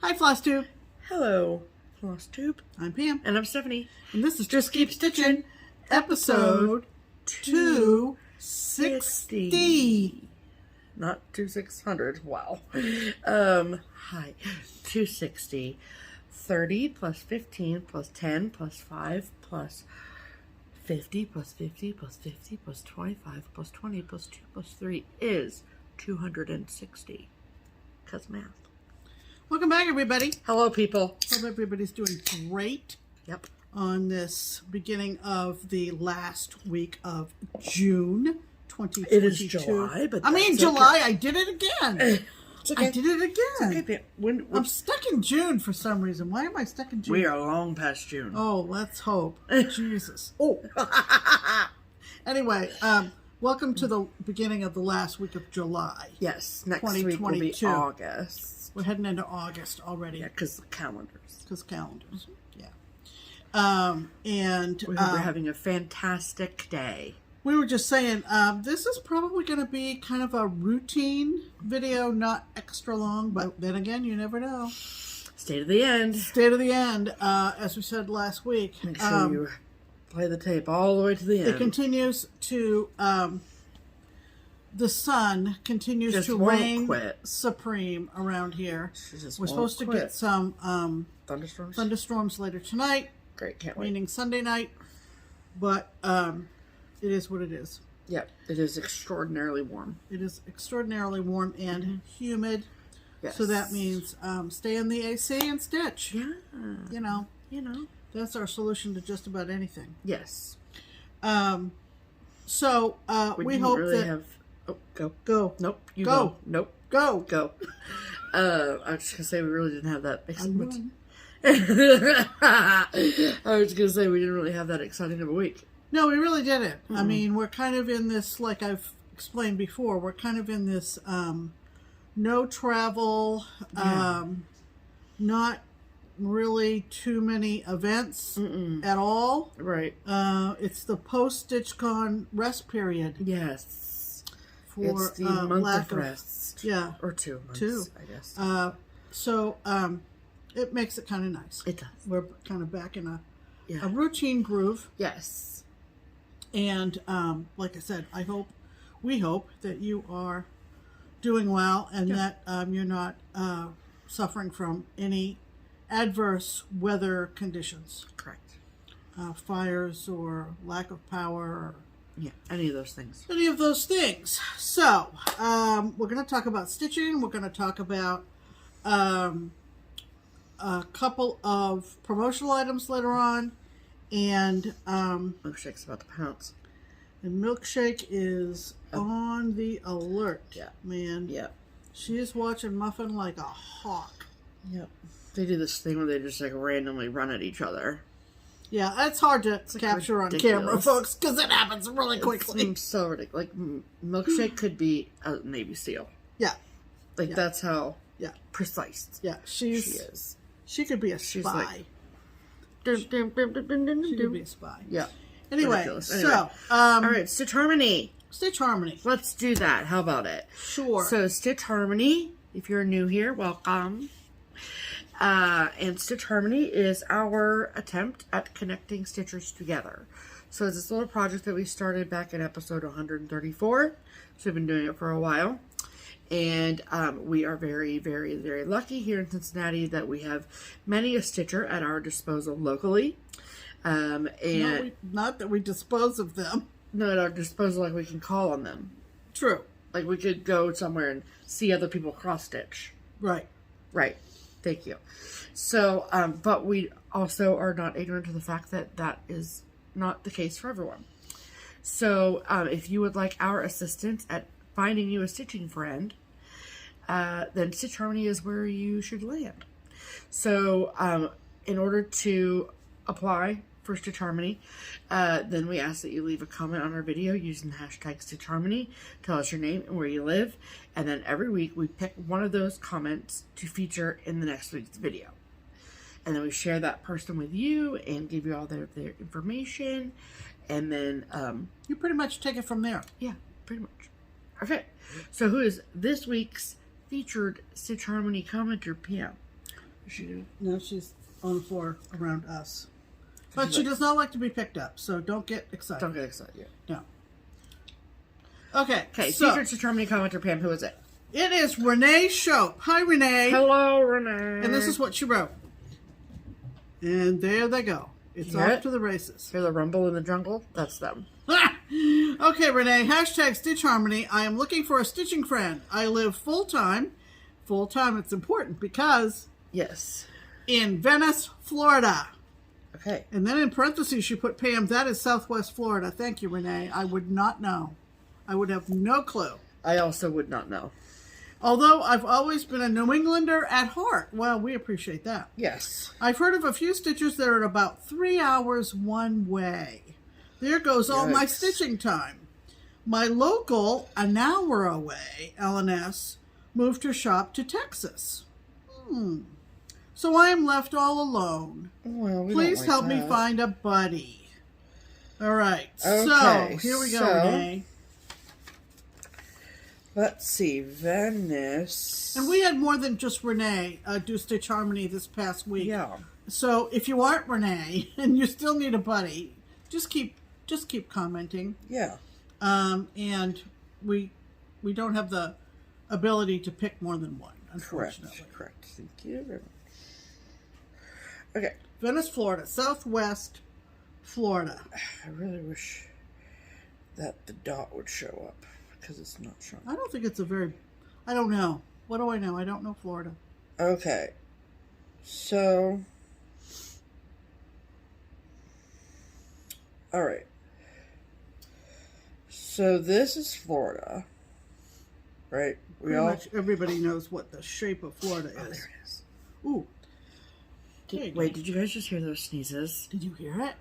Hi, FlossTube. Hello, FlossTube. I'm Pam. And I'm Stephanie. And this is Just Keep Stitching, episode 260. Not 2600. Wow. Hi. 260. 30 plus 15 plus 10 plus 5 plus 50 plus 50 plus 50 plus 25 plus 20 plus 2 plus 3 is 260. Because math. Welcome back, everybody. Hello, people. Hope everybody's doing great. Yep. On this beginning of the last week of June 2022. It is July, but July. Okay. I did it again. It's okay. I did it again. It's okay. I'm stuck in June for some reason. Why am I stuck in June? We are long past June. Oh, let's hope. Jesus. Oh. Anyway, welcome to the beginning of the last week of July. Yes, next week will be August. We're heading into August already. Yeah, because calendars. Yeah. And we're having a fantastic day. We were just saying, this is probably going to be kind of a routine video, not extra long, but then again, you never know. Stay to the end. Stay to the end, as we said last week. Make sure you play the tape all the way to the end. It continues to, the sun continues to reign supreme around here. We're supposed to get some thunderstorms later tonight. Great, can't wait. Meaning Sunday night, but it is what it is. Yep, it is extraordinarily warm. It is extraordinarily warm and humid. Yes. So that means stay in the AC and stitch. Yeah. You know. That's our solution to just about anything. Yes. So we hope really that... Go. Nope. You go. Nope. Go. I was just going to say we really didn't have that exciting. I was going to say we didn't really have that exciting of a week. No, we really didn't. I mean, we're kind of in this, like I've explained before, we're kind of in this no travel, not really too many events at all. Right. It's the post-StitchCon rest period. Yes. For it's the month of rest. Yeah. Or 2 months, I guess. So it makes it kind of nice. It does. We're kind of back in a routine groove. Yes. And like I said, we hope that you are doing well and that you're not suffering from any adverse weather conditions. Correct. Fires or lack of power or any of those things. So, we're going to talk about stitching. We're going to talk about a couple of promotional items later on. And Milkshake's about to pounce. And Milkshake is on the alert. Yeah. Man. Yeah. She is watching Muffin like a hawk. Yep. They do this thing where they just like randomly run at each other. Yeah, it's hard to capture on camera, folks, because it happens really quickly. It seems so ridiculous. Like, Milkshake could be a Navy SEAL. Yeah. Like, that's how precise she is. She could be a spy. She could be a spy. Yeah. Anyway, so... all right, Stitch Harmony. Stitch Harmony. Let's do that. How about it? Sure. So, Stitch Harmony, if you're new here, welcome. And Stitch Harmony is our attempt at connecting stitchers together. So it's this little project that we started back in episode 134. So we've been doing it for a while. And we are very, very, very lucky here in Cincinnati that we have many a stitcher at our disposal locally. And not that we dispose of them. No, at our disposal, like we can call on them. True. Like we could go somewhere and see other people cross stitch. Right. Thank you. So, but we also are not ignorant to the fact that that is not the case for everyone. So, if you would like our assistance at finding you a stitching friend, then Stitch Harmony is where you should land. So, in order to apply for Stitch Harmony, then we ask that you leave a comment on our video using the hashtag Stitch Harmony. Tell us your name and where you live. And then every week we pick one of those comments to feature in the next week's video. And then we share that person with you and give you all their information. And then... you pretty much take it from there. Yeah, pretty much. Okay, so who is this week's featured Stitch Harmony commenter, Pam? She No, she's on the floor around us. But she does not like to be picked up, so don't get excited. Don't get excited. No. Okay. Okay, so featured Determining commenter, Pam. Who is it? it is Renee Shope. Hi, Renee. Hello, Renee. And this is what she wrote. And there they go. It's off to the races. Hear the rumble in the jungle? That's them. Okay, Renee. Hashtag Stitch Harmony. I am looking for a stitching friend. I live full-time. Full-time, it's important because... Yes. In Venice, Florida. Okay. And then in parentheses, she put, Pam, that is Southwest Florida. Thank you, Renee. I would not know. I would have no clue. I also would not know. Although I've always been a New Englander at heart. Well, we appreciate that. Yes. I've heard of a few stitchers that are about 3 hours one way. There goes all my stitching time. My local, an hour away, LNS, moved her shop to Texas. So I am left all alone. Well, Please help me find a buddy. All right. Okay, so here we go, Renee. Let's see, Venice. And we had more than just Renee do Stitch Harmony this past week. Yeah. So if you aren't Renee and you still need a buddy, just keep commenting. Yeah. And we don't have the ability to pick more than one, unfortunately. Correct. Thank you very much. Okay. Venice, Florida. Southwest Florida. I really wish that the dot would show up because it's not showing. I don't think it's a very... I don't know. What do I know? I don't know Florida. Okay. So... Alright. So this is Florida. Right? Pretty much everybody knows what the shape of Florida is. Oh, there it is. Ooh. Wait, did you guys just hear those sneezes? Did you hear it?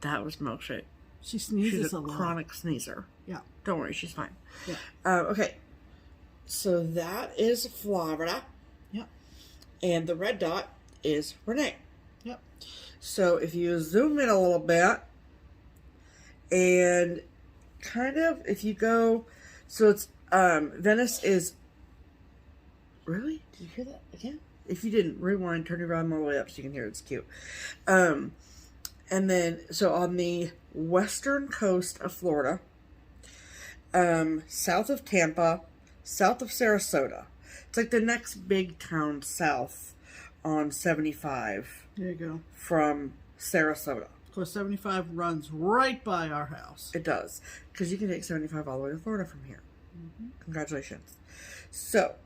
That was Milkshake. She sneezes She's a lot. chronic sneezer. Yeah. Don't worry, she's fine. Yeah. Okay. So that is Florida. Yep. And the red dot is Renee. Yep. So if you zoom in a little bit and kind of, if you go, so it's, Venice is, really? Did you hear that again? If you didn't, rewind, turn your volume all the way up so you can hear it. It's cute. And then, so on the western coast of Florida, south of Tampa, south of Sarasota. It's like the next big town south on 75. There you go. From Sarasota. Of course, 75 runs right by our house. It does. Because you can take 75 all the way to Florida from here. Congratulations. So,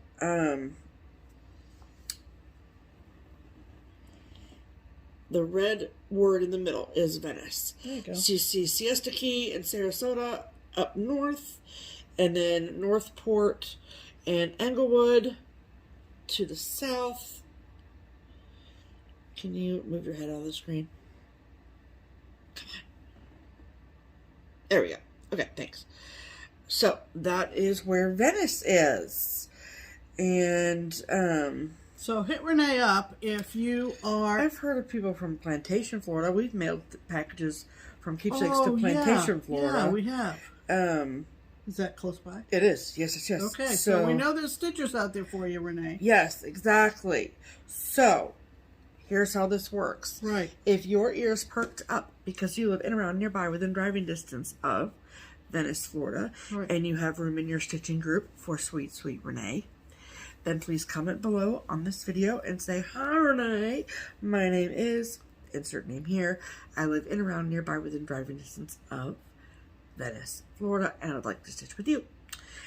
the red word in the middle is Venice. There you go. So you see Siesta Key and Sarasota up north, and then Northport and Englewood to the south. Can you move your head out of the screen? Come on. There we go. Okay, thanks. So that is where Venice is. And so hit Renee up if you are... I've heard of people from Plantation, Florida. We've mailed packages from Keepsakes to Plantation, Florida. Yeah, we have. Is that close by? It is. Yes, yes. Okay, so we know there's stitchers out there for you, Renee. Yes, exactly. So, here's how this works. Right. If your ears perked up because you live in around nearby within driving distance of Venice, Florida, and you have room in your stitching group for sweet, sweet Renee, then please comment below on this video and say, "Hi Renee, my name is," insert name here, "I live in around nearby within driving distance of Venice, Florida, and I'd like to stitch with you."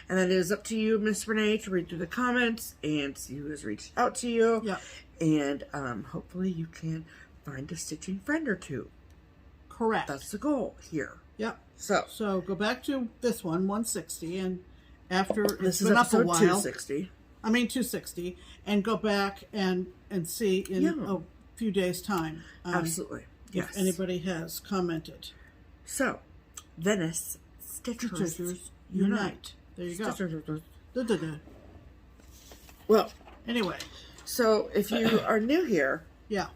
And then it is up to you, Miss Renee, to read through the comments and see who has reached out to you. Yeah. And hopefully you can find a stitching friend or two. Correct. That's the goal here. Yep. So go back to this one, 160, and after this it's is been up a episode while, 260. 260, and go back and see in a few days' time. Absolutely. Yes. If anybody has commented. So, Venice Stitchers Unite. There you go. Stitchers. Well, anyway. So, if you are new here, yeah,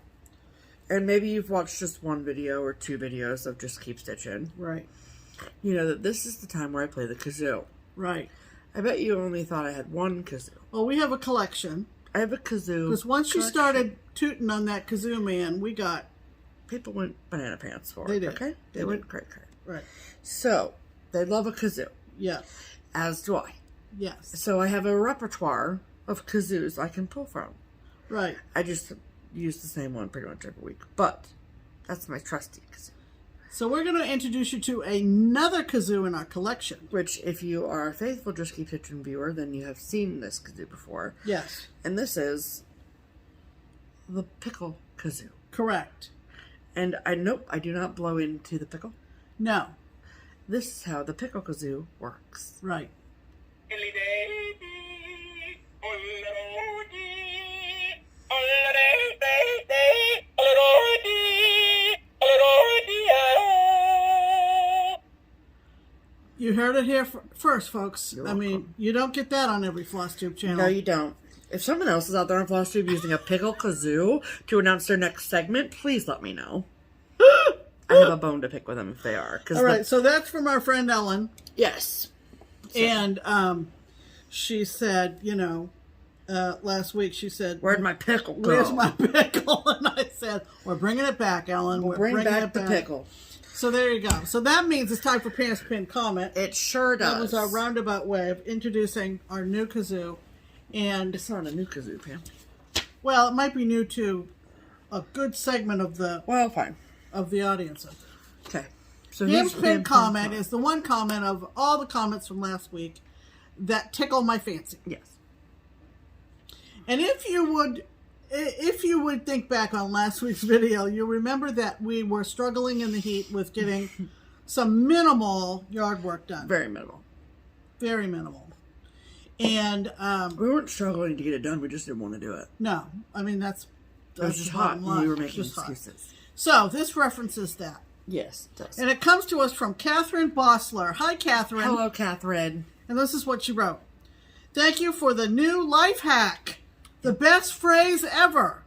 and maybe you've watched just one video or two videos of Just Keep Stitching, right? You know that this is the time where I play the kazoo. Right. I bet you only thought I had one kazoo. Well, we have a collection. I have a kazoo. Because once you started tooting on that kazoo man, we got... People went banana pants for it. They did. Okay? They went cray cray. Right. So, they love a kazoo. Yeah. As do I. Yes. So, I have a repertoire of kazoos I can pull from. Right. I just use the same one pretty much every week. But, that's my trusty kazoo. So, we're going to introduce you to another kazoo in our collection. Which, if you are a faithful Just Keep Stitchin viewer, then you have seen this kazoo before. Yes. And this is the pickle kazoo. Correct. And I do not blow into the pickle. No. This is how the pickle kazoo works. Right. You heard it here first, folks. You're I mean, welcome. you don't get that on every FlossTube channel. No, you don't. If someone else is out there on FlossTube using a pickle kazoo to announce their next segment, please let me know. I have a bone to pick with them if they are. All right, so that's from our friend Ellen. Yes. So. And she said, last week she said, "Where'd my pickle go? Where's my pickle?" And I said, "We're bringing it back, Ellen. We're bring bringing back it the pickle." So there you go. So that means it's time for Pam's Pin Comment. It sure does. That was our roundabout way of introducing our new kazoo. And it's not a new kazoo, Pam. Well, it might be new to a good segment of the audience. Okay. So Pam's Pin Comment is the one comment of all the comments from last week that tickle my fancy. Yes. And if you would think back on last week's video, you'll remember that we were struggling in the heat with getting some minimal yard work done. Very minimal. Very minimal. And we weren't struggling to get it done. We just didn't want to do it. No. I mean, that's it was just hot. And we were making excuses. Hot. So this references that. Yes, it does. And it comes to us from Catherine Bossler. Hi, Catherine. Hello, Catherine. And this is what she wrote. Thank you for the new life hack. The best phrase ever.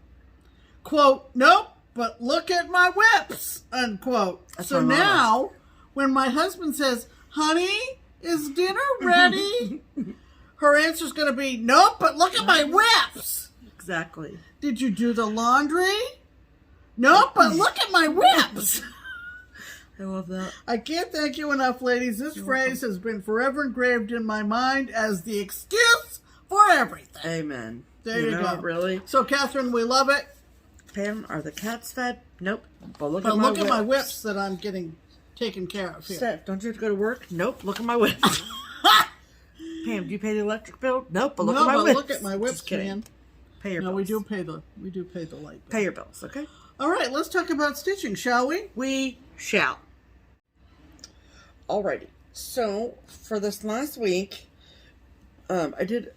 Quote, "Nope, but look at my whips," unquote. That's so now, when my husband says, "Honey, is dinner ready?" her answer's going to be, "Nope, but look at my whips." Exactly. "Did you do the laundry?" "Nope, but look at my whips." I love that. I can't thank you enough, ladies. This phrase has been forever engraved in my mind as the excuse for everything. Amen. There you go. Really? So, Catherine, we love it. Pam, are the cats fed? Nope. But look at my my whips that I'm getting taken care of here. Steph, don't you have to go to work? Nope. Look at my whips. Pam, do you pay the electric bill? Nope. But look at my whips. Look at my whips, man. Pay your bills. We do pay the light bill. Pay your bills, okay? All right, let's talk about stitching, shall we? We shall. Alrighty. So for this last week, I did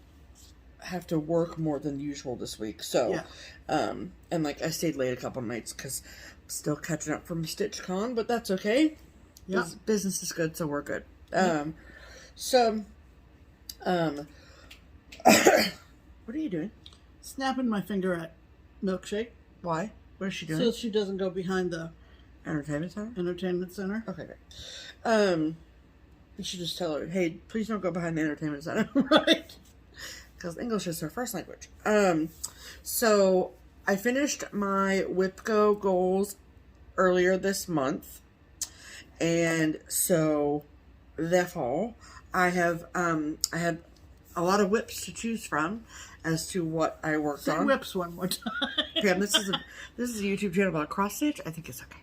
have to work more than usual this week. So, and I stayed late a couple nights because I'm still catching up from StitchCon, but that's okay. Yeah. Business is good, so we're good. What are you doing? Snapping my finger at Milkshake. Why? What is she doing? So she doesn't go behind the Entertainment Center? Okay, great. You should just tell her, hey, please don't go behind the Entertainment Center. Right. Because English is her first language. So I finished my WIPGO goals earlier this month. And so, therefore, I had a lot of whips to choose from as to what I worked on. Whips one more time. Pam, this is a YouTube channel about cross stitch. I think it's okay.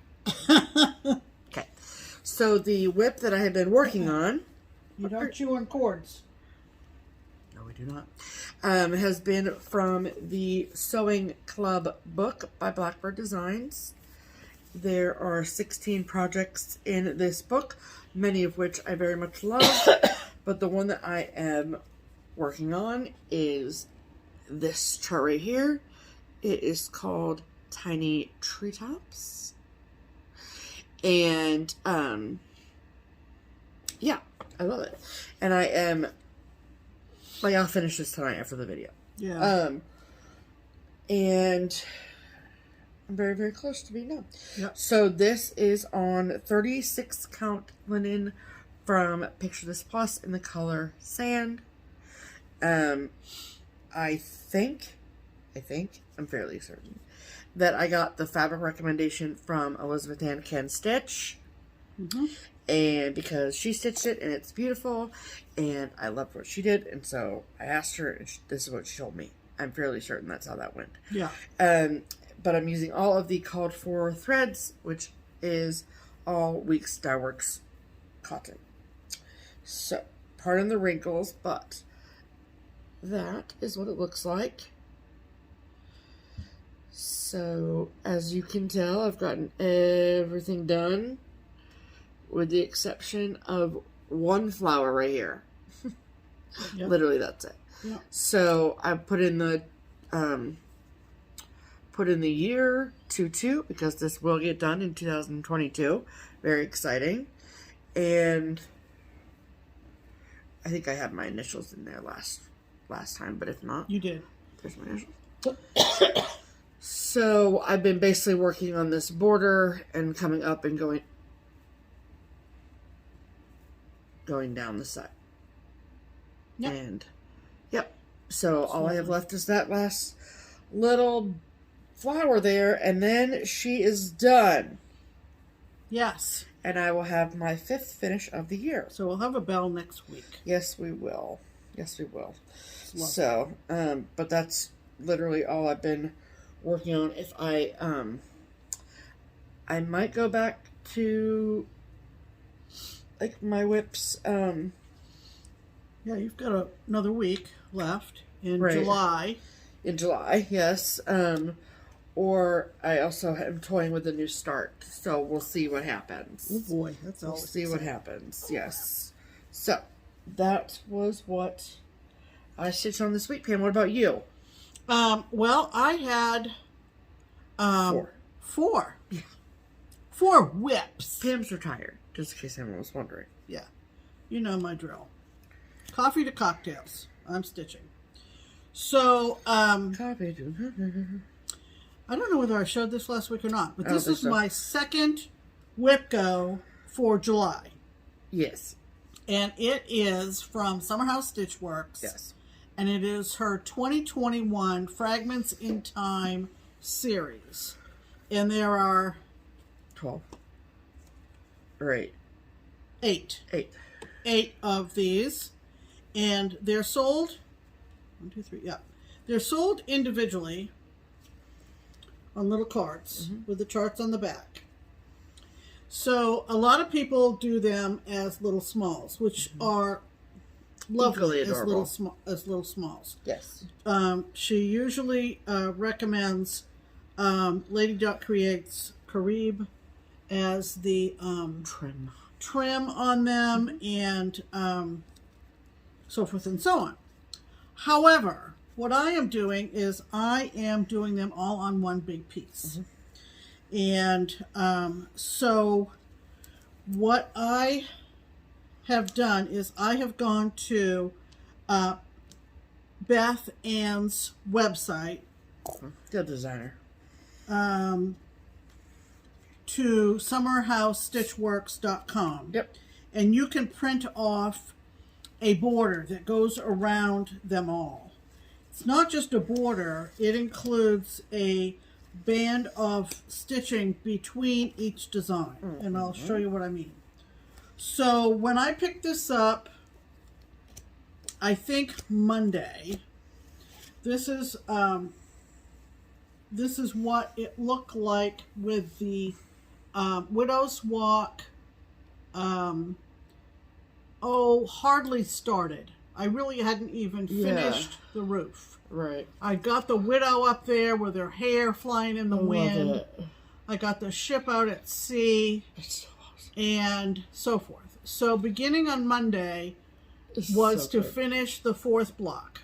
Okay. So the whip that I have been working on. You don't chew on cords. No, we do not. Has been from the Sewing Club book by Blackbird Designs. There are 16 projects in this book, many of which I very much love. But the one that I am working on is this chart right here. It is called Tiny Treetops. And, yeah, I love it. And I am, I'll finish this tonight after the video. Yeah. And I'm very, very close to being done. Yep. So this is on 36 count linen from Picture This Plus in the color Sand. I think think, I'm fairly certain, that I got the fabric recommendation from Elizabeth Ann Can Stitch. Mm-hmm. And because she stitched it and it's beautiful and I loved what she did, and so I asked her and this is what she told me. I'm fairly certain that's how that went. Yeah. But I'm using all of the called for threads, which is all Weeks Dye Works cotton. So, pardon the wrinkles, but that is what it looks like. So, as you can tell, I've gotten everything done with the exception of one flower right here. Yep. Literally, that's it. Yep. So, I put in the year 22 because this will get done in 2022. Very exciting. And I think I had my initials in there last time, but if not, You did. there's my initials. So I've been basically working on this border and coming up and going down the side. Yep. And yep. So all I have left is that last little flower there, and then she is done. Yes. And I will have my 5th finish of the year. So we'll have a bell next week. Yes, we will. Yes, we will. Lovely. So, but that's literally all I've been working on. If I might go back to like my whips. Yeah, you've got another week left in Right. July. In July, yes. Or I also am toying with a new start, so we'll see what happens. Oh boy, that's We'll always see what happens. Yes. So that was what I stitched on this week. Pam, what about you? Well, I had 4. 4. Yeah. 4 whips. Pam's retired, just in case anyone was wondering. Yeah. You know my drill. Coffee to cocktails. I'm stitching. So, Copy. I don't know whether I showed this last week or not, but this is so. my second whip go for July. Yes. And it is from Summer House Stitch Works. Yes. And it is her 2021 Fragments in Time series. And there are 12. Or 8. 8. 8. 8 of these. And they're sold, 1, 2, 3, yeah. They're sold individually on little cards with the charts on the back. So a lot of people do them as little smalls, which are lovely as little smalls. Yes. She usually recommends Lady Duck Creates Carib as the trim on them and so forth and so on. However, what I am doing is I am doing them all on one big piece. And so what I have done is I have gone to Beth Ann's website. Good designer. To summerhousestitchworks.com. Yep. And you can print off a border that goes around them all. It's not just a border, it includes a band of stitching between each design. And I'll show you what I mean. So when I picked this up, I think Monday, this is what it looked like with the Widow's Walk. Hardly started. I really hadn't even finished the roof. Right. I got the widow up there with her hair flying in the wind. It. I got the ship out at sea. It's so awesome. And so forth. So beginning on Monday was to finish the 4th block.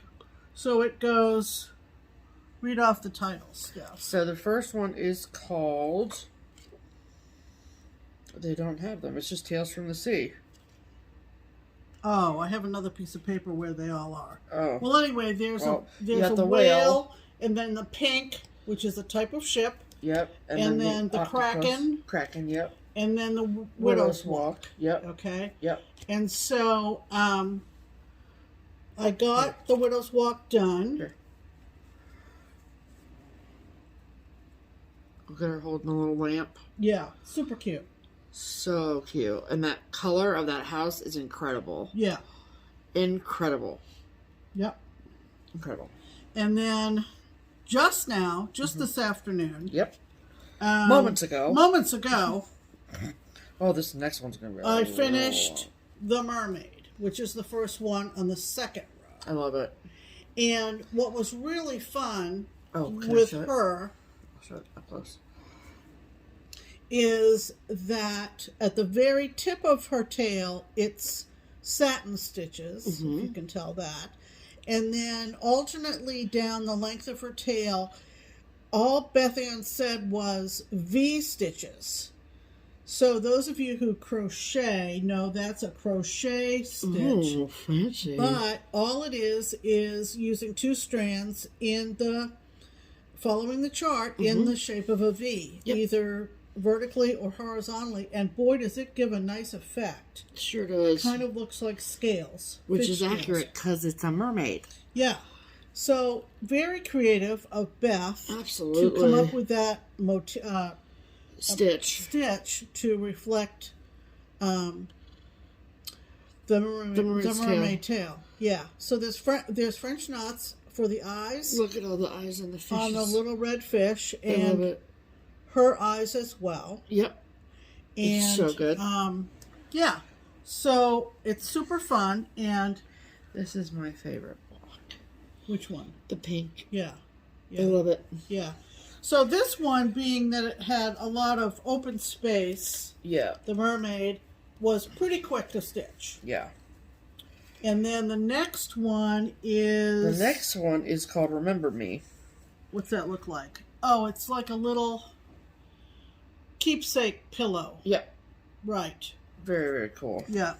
So it goes, read off the titles, Steph. So the first one is called, they don't have them, it's just Tales from the Sea. Oh, I have another piece of paper where they all are. Oh. Well, anyway, there's a the whale, and then the pink, which is a type of ship. Yep. And then the octopus. kraken. Kraken, yep. And then the Widow's Walk. Yep. Okay. Yep. And so I got the Widow's Walk done. Here. Look at her holding a little lamp. Yeah, super cute. So cute. And that color of that house is incredible. Yeah. Incredible. Yep. Incredible. And then just now, just this afternoon. Yep. Moments ago. Oh, this next one's going to be I finished The Mermaid, which is the first one on the second row. I love it. And what was really fun with her I'll show it up close. is that at the very tip of her tail, it's satin stitches, if you can tell that. And then alternately down the length of her tail, all Beth Ann said was V stitches. So those of you who crochet know that's a crochet stitch. Ooh, fancy. But all it is using 2 strands following the chart in the shape of a V, either vertically or horizontally, and boy does it give a nice effect. Sure does. Kind of looks like scales. Which is accurate because it's a mermaid. Yeah. So very creative of Beth. Absolutely. To come up with that stitch to reflect the mermaid tail. Yeah. So there's French knots for the eyes. Look at all the eyes on the fish. On the little red fish. I love it. Her eyes as well. Yep. And, it's so good. Yeah. So it's super fun. And this is my favorite block. Which one? The pink. Yeah. I love it. Yeah. So this one, being that it had a lot of open space, the mermaid, was pretty quick to stitch. Yeah. And then the next one is... The next one is called Remember Me. What's that look like? Oh, it's like a little keepsake pillow. Yep. Right. Very, very cool. Yeah.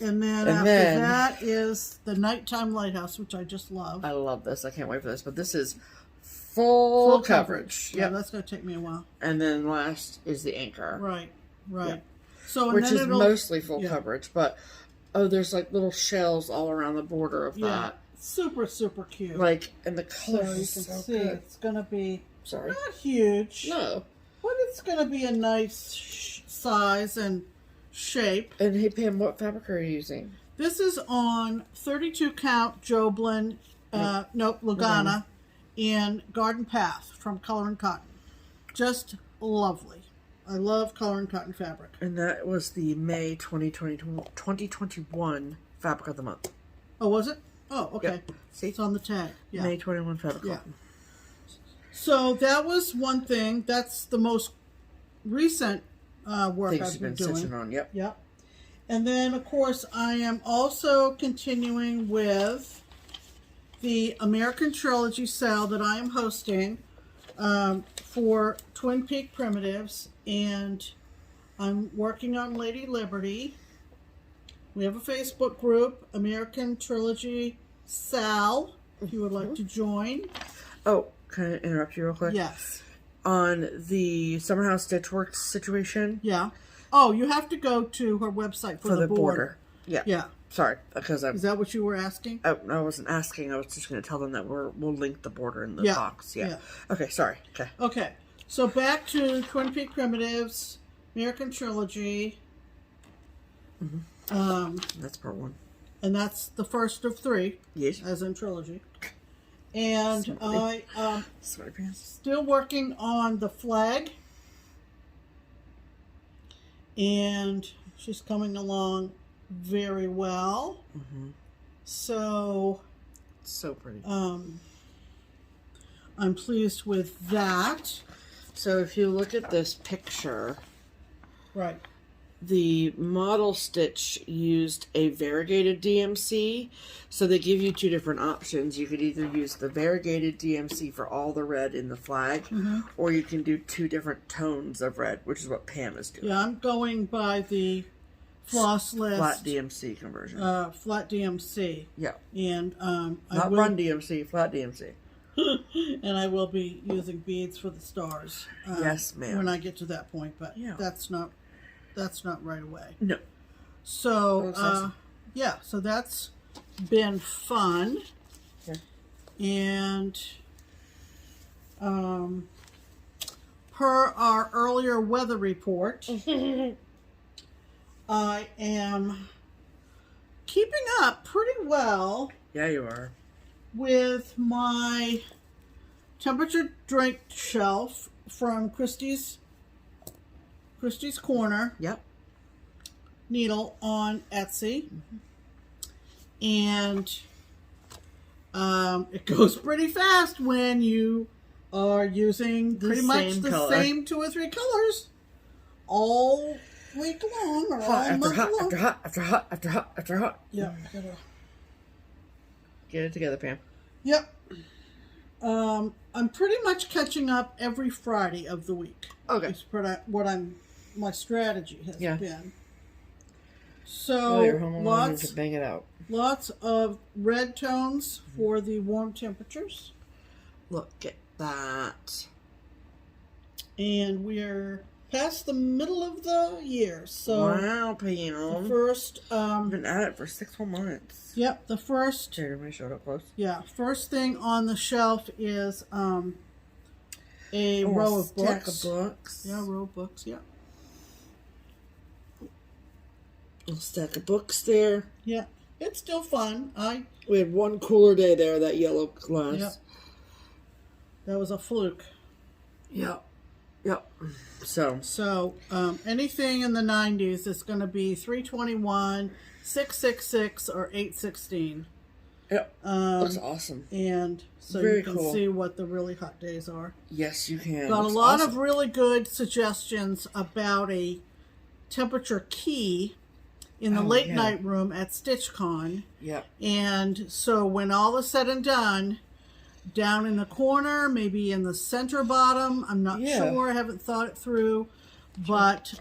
And then after that is the Nighttime Lighthouse, which I just love. I love this. I can't wait for this. But this is full coverage. Yeah, that's going to take me a while. And then last is the Anchor. Right. Yep. So, which is mostly full coverage. But, there's like little shells all around the border of that. Super, super cute. Like, and the color is so you can so see good. it's going to be not huge. No. But it's going to be a nice size and shape. And hey, Pam, what fabric are you using? This is on 32 count Joblin, Lugana in Garden Path from Color and Cotton. Just lovely. I love Color and Cotton fabric. And that was the May 2021 Fabric of the Month. Oh, was it? Oh, okay. Yep. See? It's on the tag. Yeah. May 21 Fabric. Yeah. So that was one thing. That's the most recent work Things I've you've been been doing. stitching on. Yep. Yep. And then, of course, I am also continuing with the American Trilogy sale that I am hosting for Twin Peak Primitives, and I'm working on Lady Liberty. We have a Facebook group, American Trilogy Sal, if you would like to join. Oh, can I interrupt you real quick? Yes. On the Summer House Stitchworks situation. Yeah. Oh, you have to go to her website for the border. Yeah. Yeah. Sorry, because Is that what you were asking? I wasn't asking. I was just going to tell them that we'll link the border in the box. Yeah. Okay. Sorry. Okay. Okay. So back to Twin Peak Primitives, American Trilogy. That's part 1. And that's the first of 3. Yes. As in trilogy. And I Sweaty pants. still working on the flag. And she's coming along very well. So pretty. I'm pleased with that. So if you look at this picture, Right. the model stitch used a variegated DMC. So they give you 2 different options. You could either use the variegated DMC for all the red in the flag, or you can do 2 different tones of red, which is what Pam is doing. Yeah, I'm going by the floss list. Flat DMC conversion. Flat DMC. Yeah. And Not run DMC, flat DMC. and I will be using beads for the stars. Yes, ma'am. When I get to that point, but Yeah. that's not right away. No. So so that's been fun. Yeah. And per our earlier weather report, I am keeping up pretty well. Yeah, you are. With my temperature drink shelf from Christie's Corner. Yep. Needle on Etsy. And it goes pretty fast when you are using pretty much the same 2 or 3 colors all week long or all month long. After hot, after hot, after hot, after hot. Yeah. Get it together, Pam. Yep. I'm pretty much catching up every Friday of the week. Okay. That's my strategy has been. So you're home alone lots to bang it out. Lots of red tones for the warm temperatures. Look at that. And we're past the middle of the year. So wow, Pam. The first I've been at it for 6 whole months. Yep, the first Here, let me show it up close. Yeah, first thing on the shelf is a row of stack books. Of books. Yeah, row of books, yeah. A stack of books there. Yeah. It's still fun. We had one cooler day there, that yellow glass. Yep. That was a fluke. Yep. Yep. So anything in the 90s is going to be 321, 666, or 816. Yep. Looks awesome. And so Very you can see what the really hot days are. Yes, you can. Got a lot of really good suggestions about a temperature key in the late night room at StitchCon. Yep. And so when all is said and done, down in the corner, maybe in the center bottom, I'm not sure, I haven't thought it through, but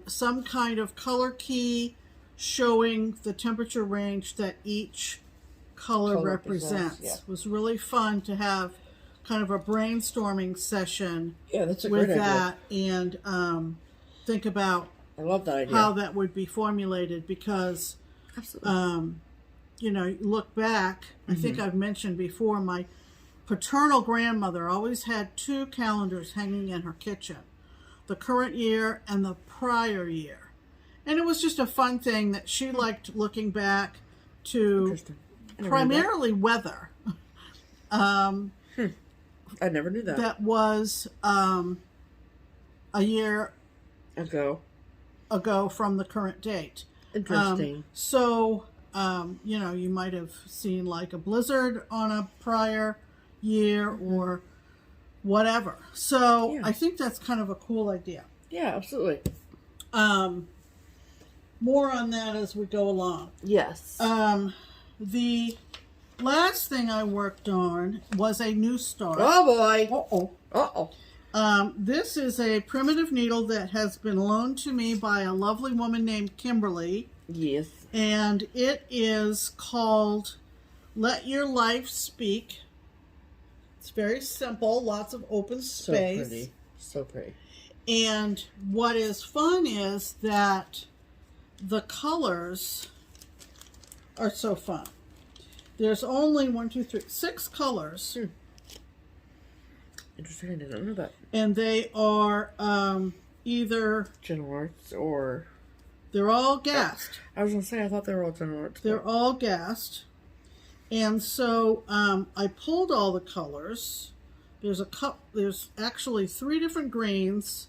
some kind of color key showing the temperature range that each color represents. Yeah. It was really fun to have kind of a brainstorming session that's a with great that idea. And think about I love that idea. how that would be formulated because, you look back, I think I've mentioned before, my paternal grandmother always had 2 calendars hanging in her kitchen, the current year and the prior year. And it was just a fun thing that she liked looking back to primarily weather. I never knew that. That was a year ago from the current date. Interesting. You might have seen like a blizzard on a prior year or whatever. So I think that's kind of a cool idea. Yeah, absolutely. More on that as we go along. Yes. The last thing I worked on was a new start. Oh boy. Uh-oh. Uh-oh. This is a primitive needle that has been loaned to me by a lovely woman named Kimberly. Yes. And it is called Let Your Life Speak. It's very simple, lots of open space. So pretty. And what is fun is that the colors are so fun. There's only 6 colors. Interesting, I didn't know that. And they are either General Arts or... They're all gassed. I was going to say, I thought they were all General Arts. They're all gassed. And so I pulled all the colors. There's actually 3 different greens.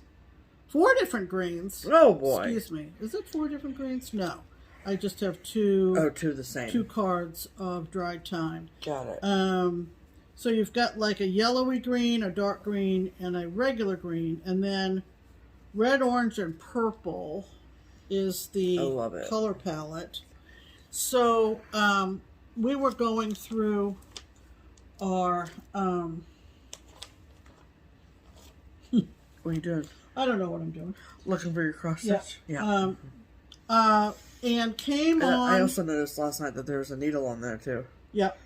4 different greens. Oh boy. Excuse me. Is it 4 different greens? No. I just have 2. Oh, 2 the same. 2 cards of dried time. Got it. So you've got like a yellowy green, a dark green, and a regular green. And then red, orange, and purple is the color palette. So we were going through our... what are you doing? I don't know what I'm doing. Looking for your cross stitch? Yeah. And came on... I also noticed last night that there was a needle on there too. Yep.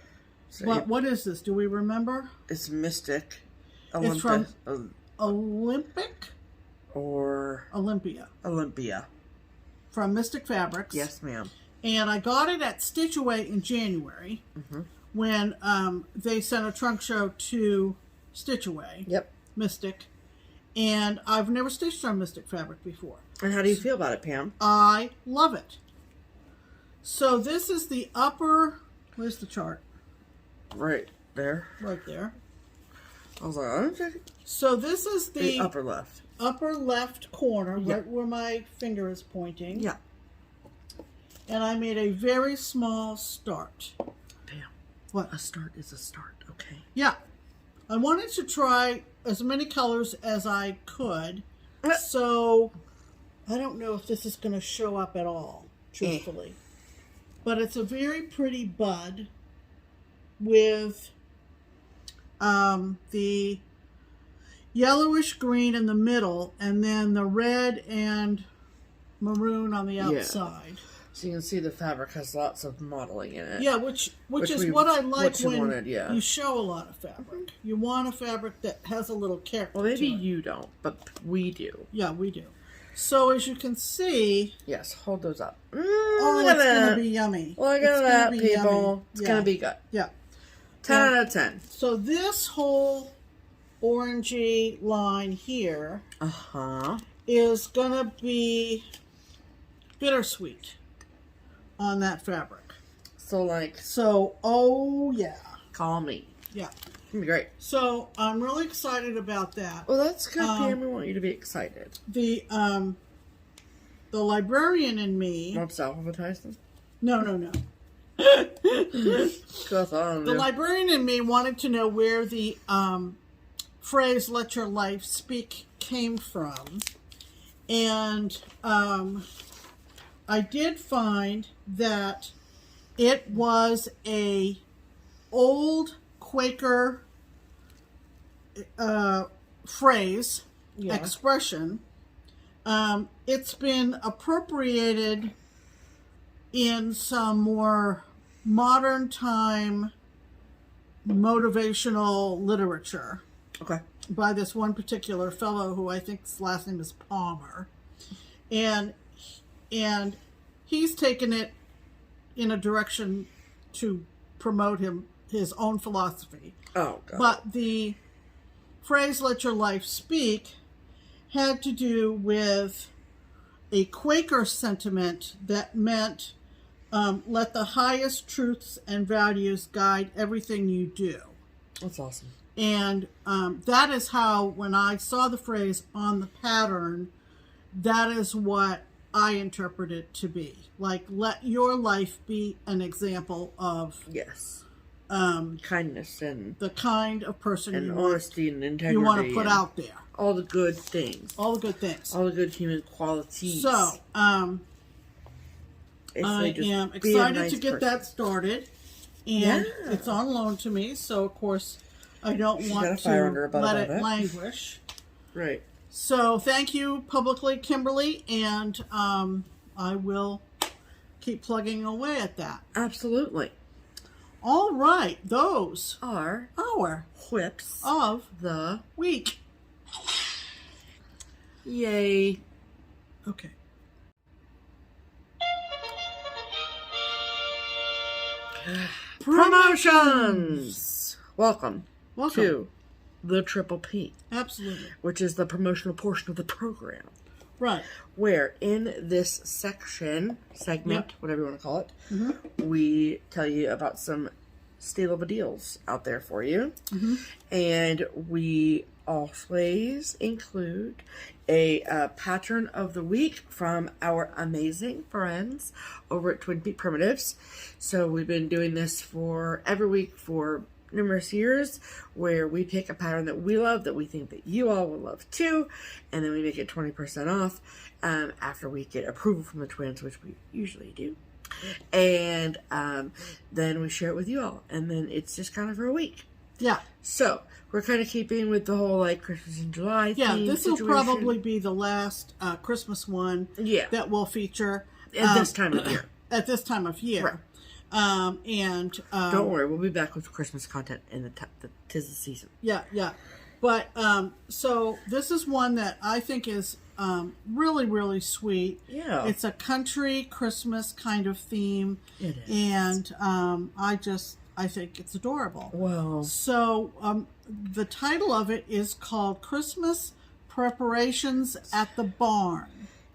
So but what is this? Do we remember? It's Mystic. It's from Olympic? Or... Olympia. From Mystic Fabrics. Yes, ma'am. And I got it at Stitch-A in January when they sent a trunk show to Stitch-A. Yep. Mystic. And I've never stitched on Mystic fabric before. And how do you feel about it, Pam? I love it. So this is the upper, where's the chart? Right there. Right there. I was like, I'm checking. So this is the upper left. Upper left corner, Yeah. right where my finger is pointing. Yeah. And I made a very small start. Pam. What? A start is a start, okay? Yeah. I wanted to try as many colors as I could. So I don't know if this is going to show up at all, truthfully. But it's a very pretty bud with the yellowish green in the middle and then the red and maroon on the outside. So you can see the fabric has lots of modeling in it. Yeah, which is what I like when yeah. you show a lot of fabric. You want a fabric that has a little character. Well, maybe to it. you don't, but we do. Yeah, we do. So as you can see, yes, hold those up. Oh, it's gonna be yummy. Look at that, people. It's gonna be good. Yeah. 10 out of 10. So this whole orangey line here is gonna be bittersweet on that fabric. So oh yeah. Call me. Yeah. It's gonna be great. So I'm really excited about that. Well, that's good, Pam. We want you to be excited. The librarian in me. Want to self-advertise them? No. The librarian in me wanted to know where the phrase "let your life speak" came from, and I did find that it was a old Quaker phrase, expression. It's been appropriated in some more modern time motivational literature. Okay. By this one particular fellow who I think his last name is Palmer. And he's taken it in a direction to promote his own philosophy. Oh, God. But the phrase "let your life speak" had to do with a Quaker sentiment that meant let the highest truths and values guide everything you do. That's awesome. And that is how, when I saw the phrase on the pattern, that is what I interpret it to be. Like, let your life be an example of kindness and the kind of person and you honesty and integrity. You want to put out there. All the good things. All the good things. All the good human qualities. So, I am excited to get that started. And it's on loan to me, so of course I don't want to let it languish. Right. So thank you publicly, Kimberly, and I will keep plugging away at that. Absolutely. All right, those are our whips of the week. Yay. Okay. Promotions! Welcome to the Triple P. Absolutely. Which is the promotional portion of the program. Right. Where in this segment, whatever you want to call it, we tell you about some stealable deals out there for you. And we always include a pattern of the week from our amazing friends over at Twin Peak Primitives. So we've been doing this for every week for numerous years, where we pick a pattern that we love, that we think that you all will love too, and then we make it 20% off after we get approval from the twins, which we usually do. And then we share it with you all, and then it's just kind of for a week. Yeah. So we're kind of keeping with the whole like Christmas in July theme this situation. will probably be the last Christmas one that we'll feature at this time of year. At this time of year. Right. Don't worry, we'll be back with Christmas content in the tis the season. Yeah. But so this is one that I think is really, really sweet. Yeah. It's a country Christmas kind of theme. It is. And I think it's adorable. Well. So the title of it is called Christmas preparations at the barn.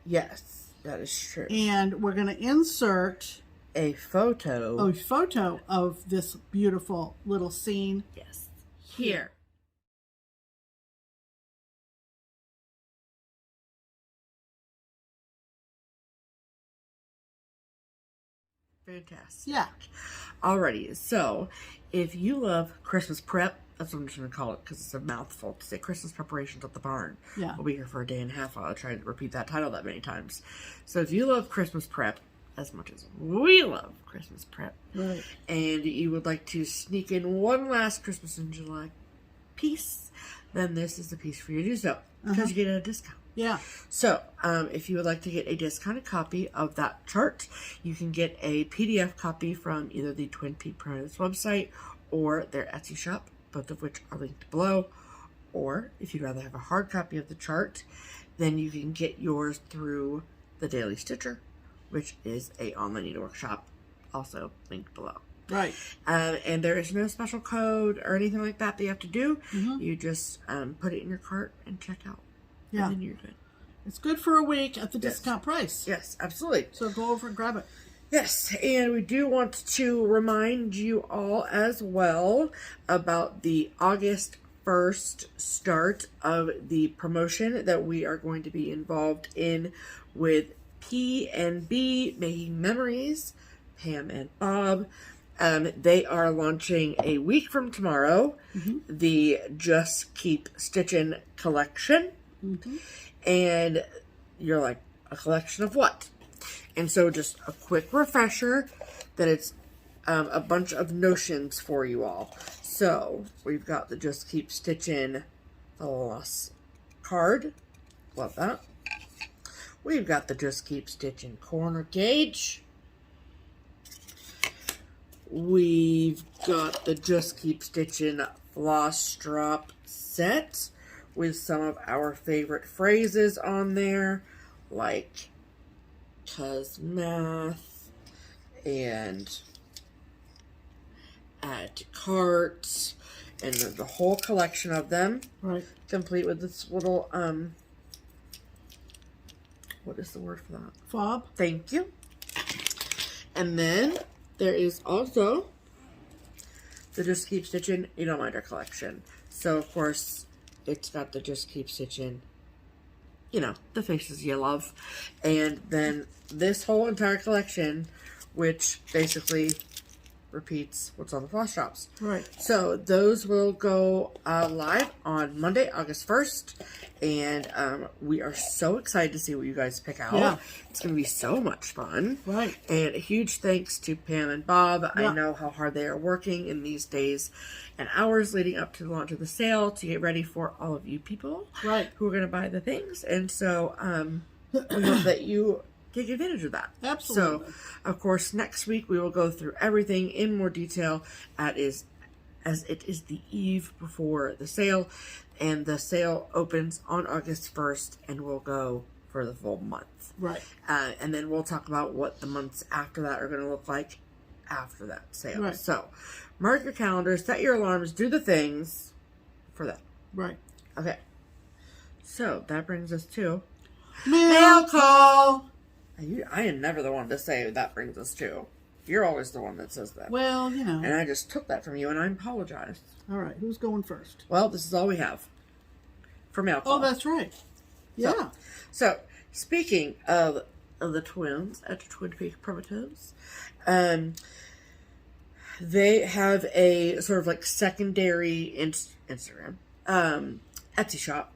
Yes, that is true. And we're going to insert a photo of this beautiful little scene. Yes, here. Fantastic. Yeah. Alrighty, so if you love Christmas prep, that's what I'm just going to call it because it's a mouthful to say Christmas preparations at the barn. Yeah. We'll be here for a day and a half while I try to repeat that title that many times. So if you love Christmas prep as much as we love Christmas prep, right, and you would like to sneak in one last Christmas in July piece, then this is the piece for you to do so because you get a discount. Yeah. So, if you would like to get a discounted copy of that chart, you can get a PDF copy from either the Twin Peak Primitives website or their Etsy shop, both of which are linked below. Or, if you'd rather have a hard copy of the chart, then you can get yours through the Daily Stitcher, which is a online needlework shop, also linked below. Right. And there is no special code or anything like that you have to do. You just put it in your cart and check out. Yeah. And then you're good. It's good for a week at the discount price. Yes, absolutely. So go over and grab it. Yes, and we do want to remind you all as well about the August 1st start of the promotion that we are going to be involved in with P&B Making Memories, Pam and Bob. They are launching a week from tomorrow the Just Keep Stitchin collection. And you're like, a collection of what? And so just a quick refresher that it's a bunch of notions for you all. So we've got the Just Keep Stitchin Floss card. Love that. We've got the Just Keep Stitchin corner gauge. We've got the Just Keep Stitchin floss drop set with some of our favorite phrases on there, like "'cause math" and "add to cart," and the whole collection of them. Right. Complete with this little, what is the word for that? Fob. Thank you. And then there is also the Just Keep Stitchin' You Don't Mind Our collection. So, of course, it's got the Just Keep Stitchin', you know, the faces you love. And then this whole entire collection, which basically repeats what's on the floss drops. Right. So those will go live on Monday, August 1st. And we are so excited to see what you guys pick out. Yeah. It's going to be so much fun. Right. And a huge thanks to Pam and Bob. Yeah. I know how hard they are working in these days and hours leading up to the launch of the sale to get ready for all of you people who are going to buy the things. And so we hope that you take advantage of that. Absolutely. So, of course, next week we will go through everything in more detail as it is the eve before the sale. And the sale opens on August 1st and will go for the full month. Right. And then we'll talk about what the months after that are going to look like after that sale. Right. So, mark your calendars, set your alarms, do the things for that. Right. Okay. So, that brings us to Mail call. I am never the one to say that brings us to. You're always the one that says that. Well, you know. And I just took that from you, and I apologize. All right. Who's going first? Well, this is all we have for mail call. Oh, that's right. Yeah. So speaking of the twins at Twin Peak Primitives, they have a sort of like secondary Instagram Etsy shop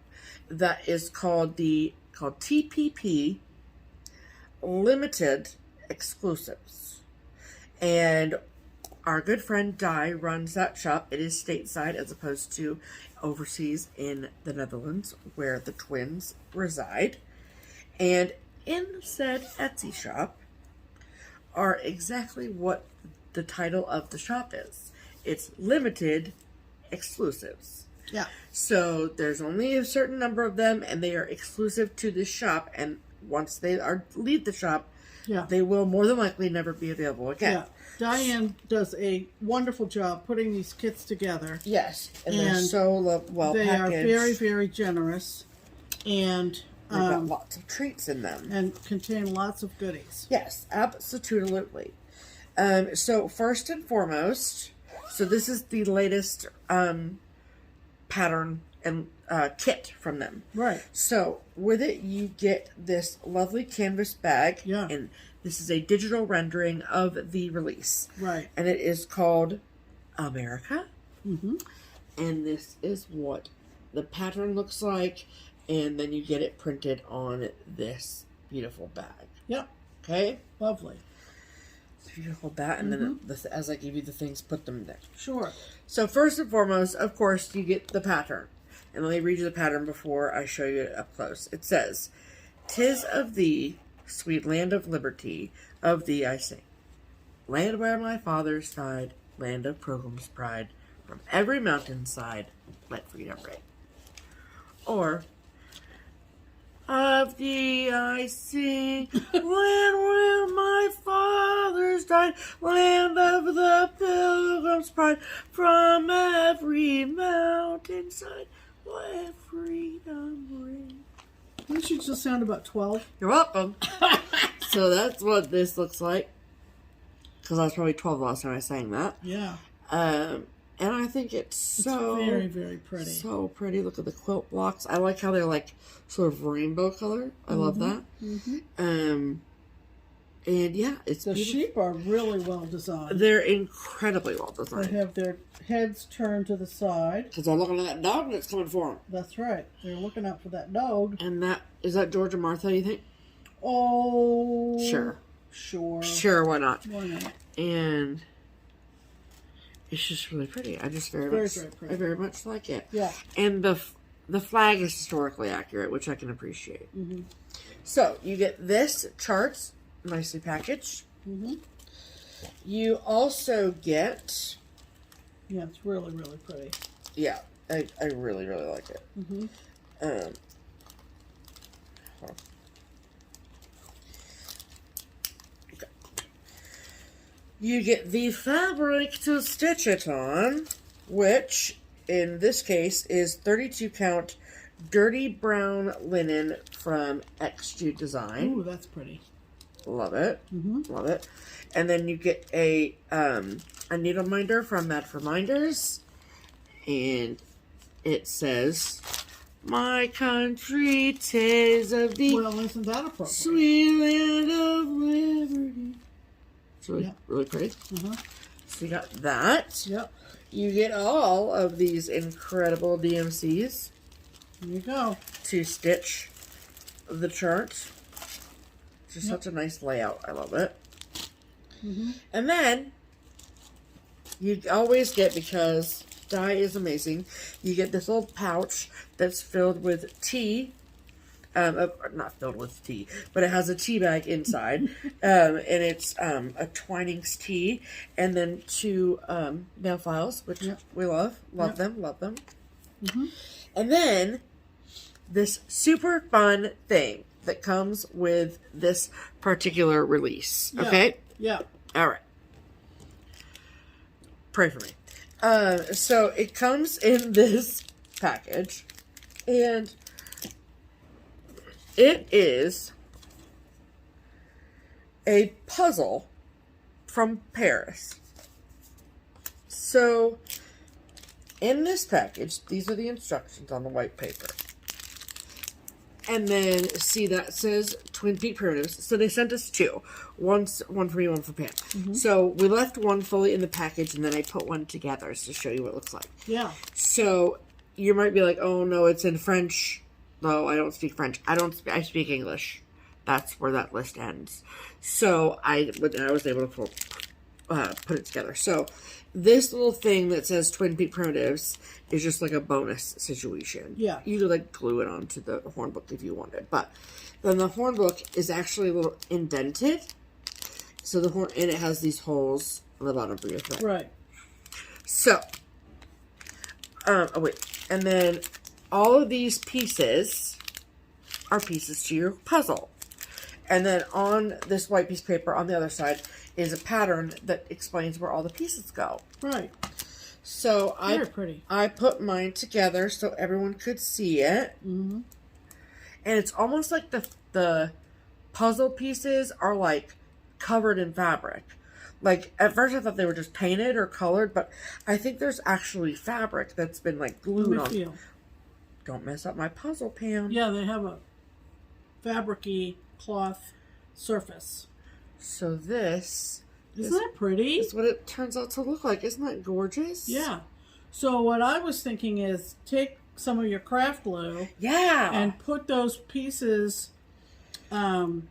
that is called TPP Limited Exclusives. And our good friend Di runs that shop. It is stateside as opposed to overseas in the Netherlands where the twins reside. And in said Etsy shop are exactly what the title of the shop is. It's Limited Exclusives. Yeah. So there's only a certain number of them and they are exclusive to this shop, and once they leave the shop, they will more than likely never be available again. Yeah. Diane does a wonderful job putting these kits together. Yes, and they're so well they packaged. They are very, very generous. And they've got lots of treats in them. And contain lots of goodies. Yes, absolutely. So first and foremost, so this is the latest pattern and kit from them. Right. So with it, you get this lovely canvas bag. Yeah. And this is a digital rendering of the release. Right. And it is called America. Mm-hmm. And this is what the pattern looks like. And then you get it printed on this beautiful bag. Yep. Okay? Lovely. So you hold that, and then as I give you the things, put them there. Sure. So first and foremost, of course, you get the pattern. And let me read you the pattern before I show you it up close. It says, "'Tis of thee, sweet land of liberty, of thee I sing. Land where my fathers died, land of pilgrims' pride, from every mountainside, let freedom ring." Or, "Of thee I sing, land where my fathers died, land of the pilgrim's pride, from every mountainside, let freedom ring." Didn't you just sound about 12? You're welcome. So that's what this looks like. Because I was probably 12 last time I sang that. Yeah. And I think it's so very, very pretty. So pretty. Look at the quilt blocks. I like how they're like sort of rainbow color. I love that. Mm-hmm. And yeah, it's the beautiful. sheep are really well designed. They're incredibly well designed. They have their heads turned to the side. Because they're looking at that dog that's coming for them. That's right. They're looking out for that dog. And is that George and Martha, you think? Oh. Sure. Sure, why not? Why not? And it's just really pretty. I just very very much like it. Yeah. And the flag is historically accurate, which I can appreciate. Mm-hmm. So you get this chart, nicely packaged. Mm-hmm. You also get. Yeah, it's really, really pretty. Yeah, I really, really like it. Mm-hmm. You get the fabric to stitch it on, which in this case is 32 count dirty brown linen from XG Design. Ooh, that's pretty. Love it. Mm-hmm. Love it. And then you get a needle minder from Mad for Minders. And it says, "My country, 'tis of thee, well, isn't that appropriate? Sweet land of liberty." It's really, really pretty. Uh-huh. So you got that. Yep. You get all of these incredible DMCs. There you go. To stitch the chart. Just such a nice layout. I love it. Mm-hmm. And then you always get, because dye is amazing, you get this little pouch that's filled with tea. Not filled with tea, but it has a tea bag inside. And it's a Twinings tea. And then 2 nail files, which we love. Love them. Mm-hmm. And then this super fun thing that comes with this particular release. Yeah. Okay? Yeah. All right. Pray for me. So it comes in this package, and it is a puzzle from Paris. So in this package, these are the instructions on the white paper. And then, see, that says Twin Peak Primitives. So they sent us 2. One for me, one for Pam. Mm-hmm. So we left one fully in the package, and then I put one together to show you what it looks like. Yeah. So you might be like, "Oh, no, it's in French." No, I don't speak French. I speak English. That's where that list ends. So I was able to put it together. So this little thing that says Twin Peak Primitives is just like a bonus situation. Yeah. You could like glue it onto the horn book if you wanted. But then the horn book is actually a little indented. So the horn, and it has these holes on the bottom for your thread. Right. So, and then all of these pieces are pieces to your puzzle. And then on this white piece of paper on the other side is a pattern that explains where all the pieces go. Right. So Very pretty. I put mine together so everyone could see it. Mm-hmm. And it's almost like the puzzle pieces are like covered in fabric. Like, at first I thought they were just painted or colored, but I think there's actually fabric that's been like glued on. Feel. Don't mess up my puzzle, Pam. Yeah, they have a fabric-y cloth surface. So this... Isn't that pretty? Is what it turns out to look like. Isn't that gorgeous? Yeah. So what I was thinking is take some of your craft glue. Yeah. And put those pieces in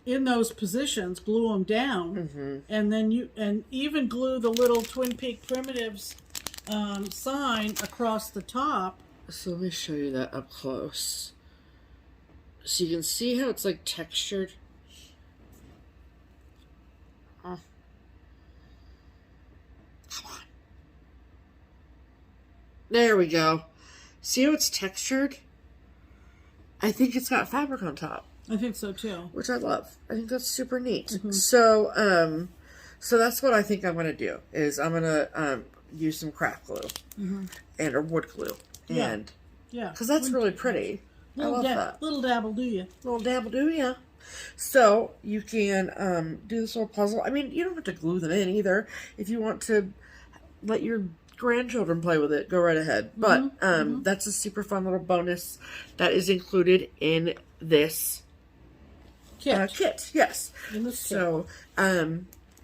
those positions, glue them down, and then even glue the little Twin Peak Primitives sign across the top. So let me show you that up close. So you can see how it's like textured. Come on. There we go. See how it's textured? I think it's got fabric on top. I think so too. Which I love. I think that's super neat. So, so that's what I think I'm gonna do. Is I'm gonna use some craft glue and or wood glue, and because that's really pretty. I love that. Little dabble, do you? Little dabble, do ya? So you can do this little puzzle. I mean, you don't have to glue them in either. If you want to let your grandchildren play with it, go right ahead. But that's a super fun little bonus that is included in this kit. Yes. In this so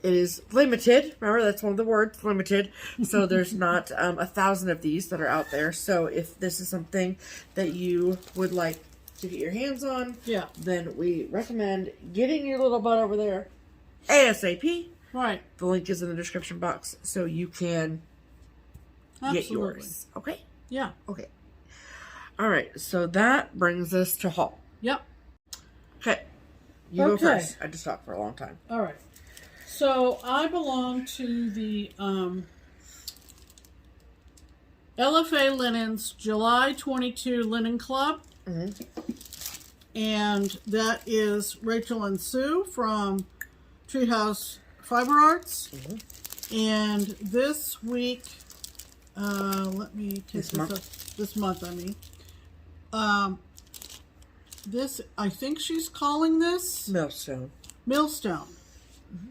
it is limited. Remember, that's one of the words, limited. So there's not 1,000 of these that are out there. So if this is something that you would like to get your hands on, then we recommend getting your little butt over there ASAP. Right. The link is in the description box so you can get yours. Okay? Yeah. Okay. All right. So that brings us to haul. Yep. Okay. You go first. I just talked for a long time. All right. So I belong to the LFA Linens July 22 Linen Club. And that is Rachel and Sue from Treehouse Fiber Arts. And this week, let me take this up. This month, I mean. This, I think she's calling this Millstone. Millstone.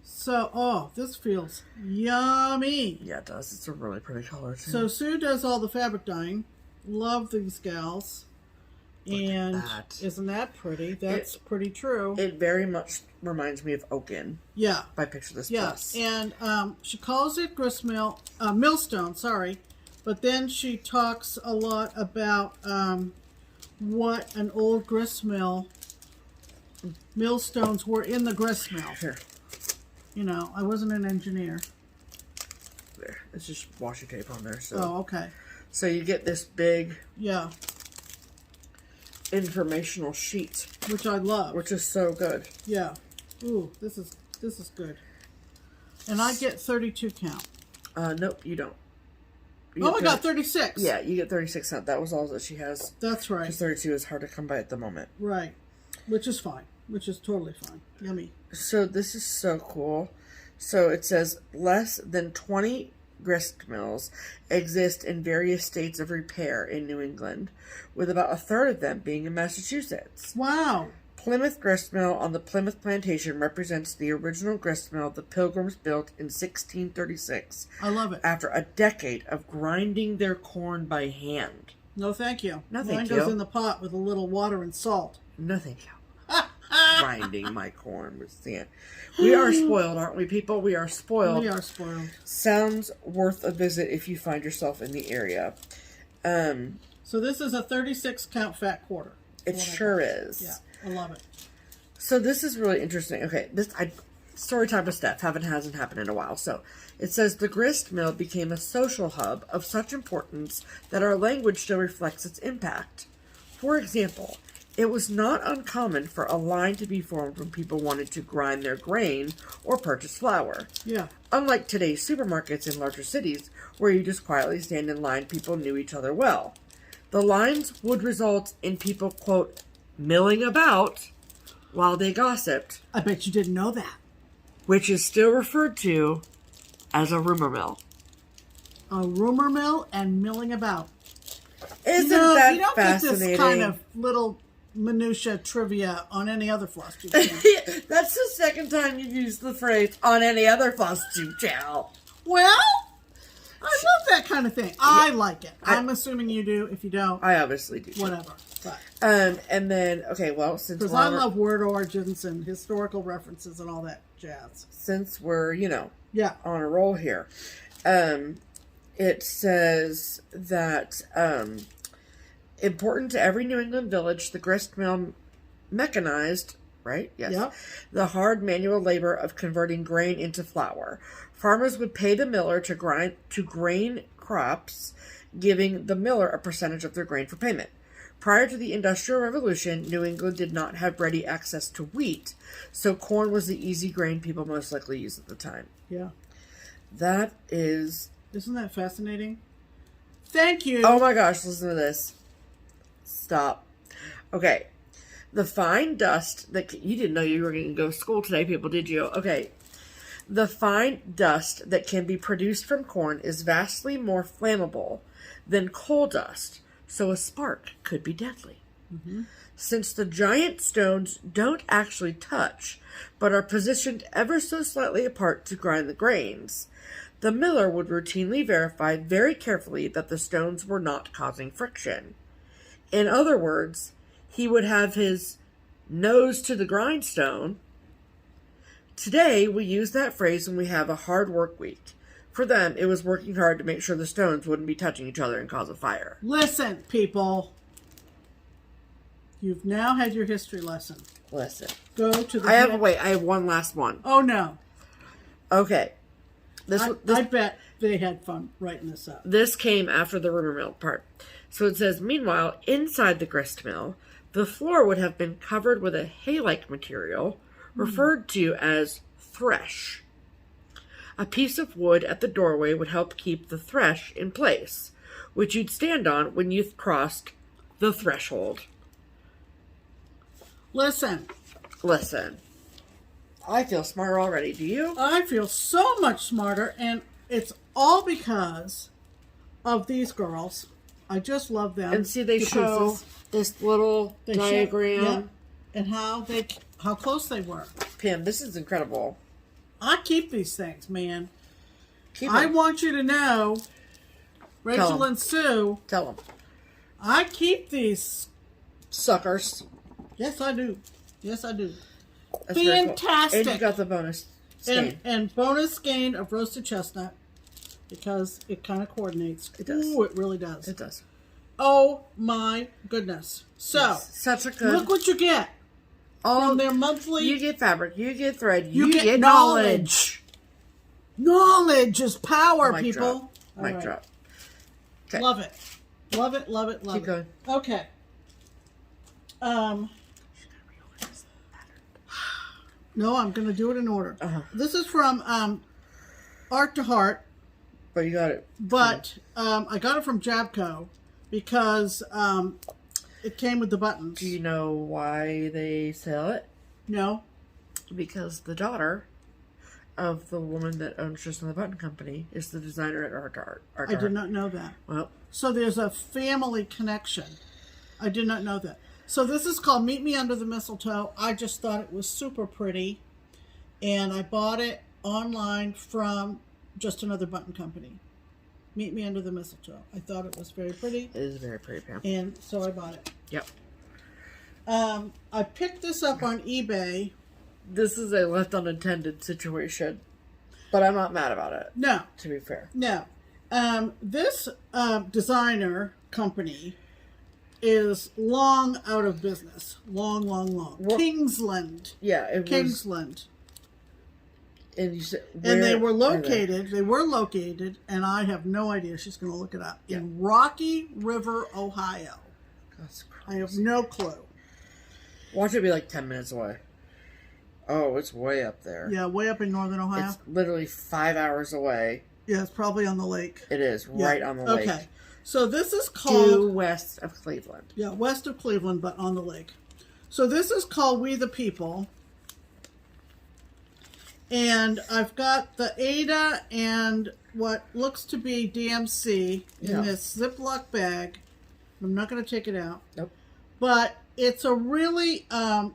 So, oh, this feels yummy. Yeah, it does. It's a really pretty color, too. So, Sue does all the fabric dyeing. Love these gals. And isn't that pretty? That's pretty true. It very much reminds me of Oaken. Yeah. By Picture This Yes. Plus. And she calls it Millstone, sorry. But then she talks a lot about what an old gristmill, millstones were in the gristmill. Here. You know, I wasn't an engineer. There. It's just washi tape on there. So. Oh, okay. So you get this big... Yeah. Informational sheet. Which I love. Which is so good. Yeah. Ooh, this is good. And I get 32 count. Nope, you don't. Oh my God, 36. Yeah, you get 36 count. That was all that she has. That's right. Because 32 is hard to come by at the moment. Right. Which is fine. Which is totally fine. Yummy. So this is so cool. So it says less than 20 grist mills exist in various states of repair in New England, with about a third of them being in Massachusetts. Wow. Plymouth Grist Mill on the Plymouth Plantation represents the original grist mill the Pilgrims built in 1636. I love it. After a decade of grinding their corn by hand. No, thank you. No, thank Mine you. goes in the pot with a little water and salt. No, thank you. Grinding my corn with sand. We are spoiled, aren't we, people? We are spoiled. We are spoiled. Sounds worth a visit if you find yourself in the area. So this is a 36 count fat quarter. It sure is. Yeah, I love it. So this is really interesting. Okay, story time with Steph hasn't happened in a while. So it says the grist mill became a social hub of such importance that our language still reflects its impact. For example, it was not uncommon for a line to be formed when people wanted to grind their grain or purchase flour. Yeah. Unlike today's supermarkets in larger cities, where you just quietly stand in line, people knew each other well. The lines would result in people, quote, milling about while they gossiped. I bet you didn't know that. Which is still referred to as a rumor mill. A rumor mill and milling about. Isn't that you don't fascinating? get this kind of little minutia trivia on any other FlossTube channel. That's the second time you've used the phrase on any other FlossTube channel. Well, I love that kind of thing. I like it. I'm assuming you do. If you don't, I obviously do. Whatever. But. And then, okay, well, since because I love word origins and historical references and all that jazz. Since we're, yeah, on a roll here, it says that important to every New England village, the grist mill mechanized, right? Yes. Yep. The hard manual labor of converting grain into flour. Farmers would pay the miller to grain crops, giving the miller a percentage of their grain for payment. Prior to the Industrial Revolution, New England did not have ready access to wheat, so corn was the easy grain people most likely used at the time. Yeah. That is... Isn't that fascinating? Thank you. Oh my gosh, listen to this. Stop. Okay. The fine dust that... You didn't know you were going to go to school today, people, did you? Okay. The fine dust that can be produced from corn is vastly more flammable than coal dust, so a spark could be deadly. Mm-hmm. Since the giant stones don't actually touch, but are positioned ever so slightly apart to grind the grains, the miller would routinely verify very carefully that the stones were not causing friction. In other words, he would have his nose to the grindstone. Today, we use that phrase when we have a hard work week. For them, it was working hard to make sure the stones wouldn't be touching each other and cause a fire. Listen, people. You've now had your history lesson. Listen. Go to the... I have one last one. Oh, no. Okay. I bet they had fun writing this up. This came after the rumor mill part. So it says, meanwhile, inside the grist mill, the floor would have been covered with a hay-like material referred to as thresh. A piece of wood at the doorway would help keep the thresh in place, which you'd stand on when you crossed the threshold. Listen. I feel smarter already. Do you? I feel so much smarter, and it's all because of these girls. I just love them. And see, they show this little diagram. And how close they were. Pam, this is incredible. I keep these things, man. I want you to know, Rachel and Sue. Tell them. I keep these suckers. Yes, I do. Yes, I do. That's fantastic. Cool. And you got the bonus skein. And bonus skein of roasted chestnut because it kind of coordinates. It does. Ooh, it really does. It does. Oh my goodness. So, yes, such a good. Look what you get. From their monthly. You get fabric. You get thread. You get knowledge. Knowledge is power, Mic people. Drop. Mic drop. Okay. Love it. Love it, love it, love Keep it. going. Okay. No, I'm going to do it in order. This is from Art to Heart. But you got it. But I got it from Jabco because it came with the buttons. Do you know why they sell it? No. Because the daughter of the woman that owns Just the Button Company is the designer at Art to Heart. I did not know that. Well. So there's a family connection. I did not know that. So this is called Meet Me Under the Mistletoe. I just thought it was super pretty. And I bought it online from Just Another Button Company. Meet Me Under the Mistletoe. I thought it was very pretty. It is very pretty, Pam. And so I bought it. Yep. I picked this up on eBay. This is a left unintended situation. But I'm not mad about it. No. To be fair. No. This designer company is long out of business. Long. Kingsland. Yeah, it was. Kingsland. And you said, and they were located, and I have no idea. She's going to look it up. Yeah. In Rocky River, Ohio. That's crazy. I have no clue. Watch it be like 10 minutes away. Oh, it's way up there. Yeah, way up in northern Ohio. It's literally 5 hours away. Yeah, it's probably on the lake. It is, right on the lake. Okay. So this is called... Due west of Cleveland. Yeah, west of Cleveland, but on the lake. So this is called We the People. And I've got the Ada and what looks to be DMC in this Ziploc bag. I'm not going to take it out. Nope. But it's a really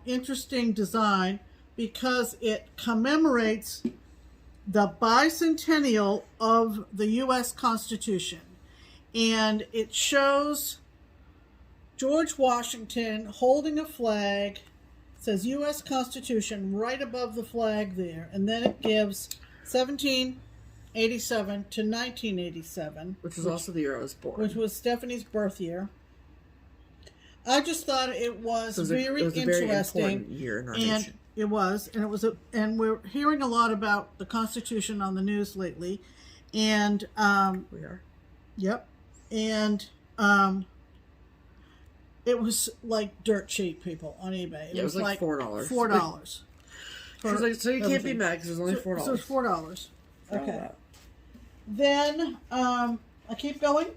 interesting design because it commemorates the bicentennial of the U.S. Constitution. And it shows George Washington holding a flag. It says U.S. Constitution right above the flag there. And then it gives 1787 to 1987. Which was also the year I was born. Which was Stephanie's birth year. I just thought it was, very interesting. Very important year in our nation. It was, and we're hearing a lot about the Constitution on the news lately, and we are. Yep, and it was like dirt cheap, people, on eBay. It was like $4. $4. So you can't be mad because it was only $4. So it's $4. Okay. Then I keep going.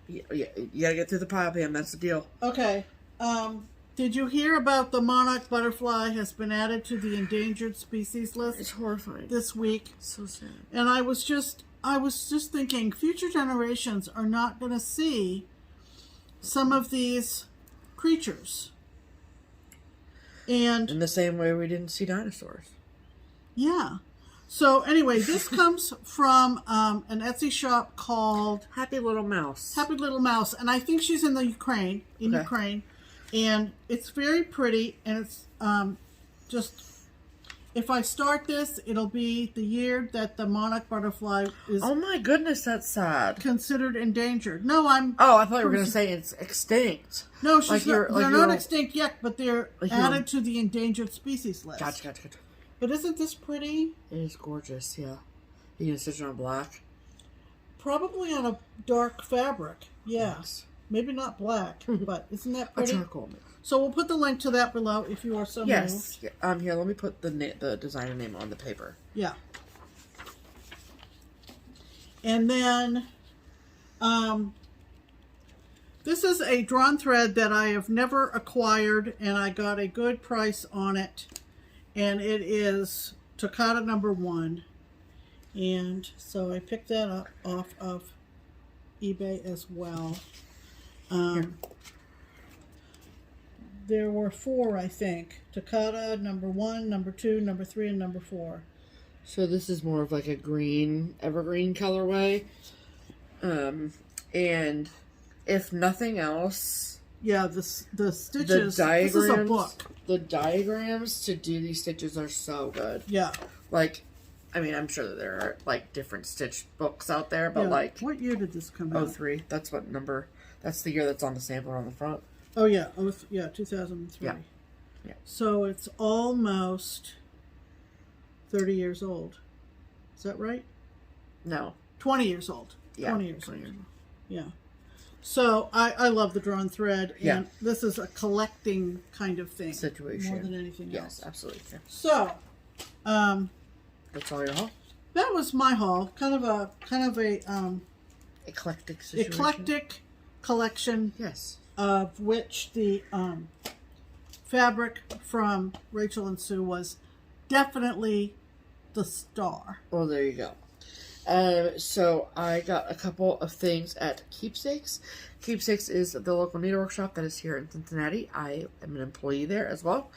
Yeah, you gotta get through the pile, Pam. That's the deal. Okay. Did you hear about the monarch butterfly has been added to the endangered species list? It's horrifying. This week. So sad. And I was just thinking, future generations are not going to see some of these creatures. And in the same way we didn't see dinosaurs. Yeah. So anyway, this comes from an Etsy shop called Happy Little Mouse. Happy Little Mouse, and I think she's in the Ukraine. Ukraine. And it's very pretty, and it's just, if I start this, it'll be the year that the monarch butterfly is... Oh my goodness, that's sad. ...considered endangered. No, I'm... Oh, I thought you were going to say it's extinct. No, they're not extinct yet, but they're added to the endangered species list. Gotcha. But isn't this pretty? It is gorgeous, yeah. You going to stitch it on black? Probably on a dark fabric, yeah. Yes. Maybe not black, but isn't that pretty? A charcoal. So we'll put the link to that below if you are so moved. Yes. Yeah. Here, let me put the designer name on the paper. Yeah. And then, this is a drawn thread that I have never acquired, and I got a good price on it. And it is Toccata #1. And so I picked that up off of eBay as well. There were 4, I think. Toccata #1, #2, #3, and #4. So this is more of like a green, evergreen colorway. And if nothing else... Yeah, the stitches... This is a book. The diagrams to do these stitches are so good. Yeah. Like, I mean, I'm sure that there are, like, different stitch books out there, but, like... What year did this come out? 03. That's what number... That's the year that's on the sampler on the front. Oh, yeah. 2003. Yeah. So it's almost 30 years old. Is that right? No. 20 years old. Yeah. 20 years old. Yeah. So I love the drawn thread, and this is a collecting kind of thing. Situation. More than anything else. Yes, absolutely. Yeah. So, that's all your haul? That was my haul. Kind of a eclectic situation. Eclectic collection. Yes. Of which the fabric from Rachel and Sue was definitely the star. Well, there you go. So I got a couple of things at Keepsakes. Keepsakes is the local needlework shop that is here in Cincinnati. I am an employee there as well.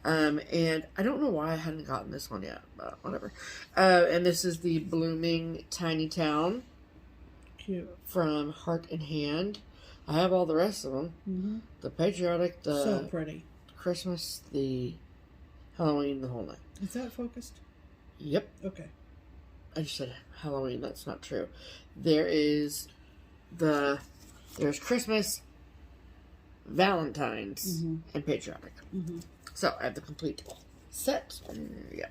And I don't know why I hadn't gotten this one yet, but whatever. And this is the Blooming Tiny Town. Cute. From Heart and Hand. I have all the rest of them. Mm-hmm. The patriotic, the so pretty. Christmas, the Halloween, the whole night. Is that focused? Yep. Okay. I just said Halloween. That's not true. There's Christmas, Valentine's, and patriotic. Mm-hmm. So I have the complete set. Yeah.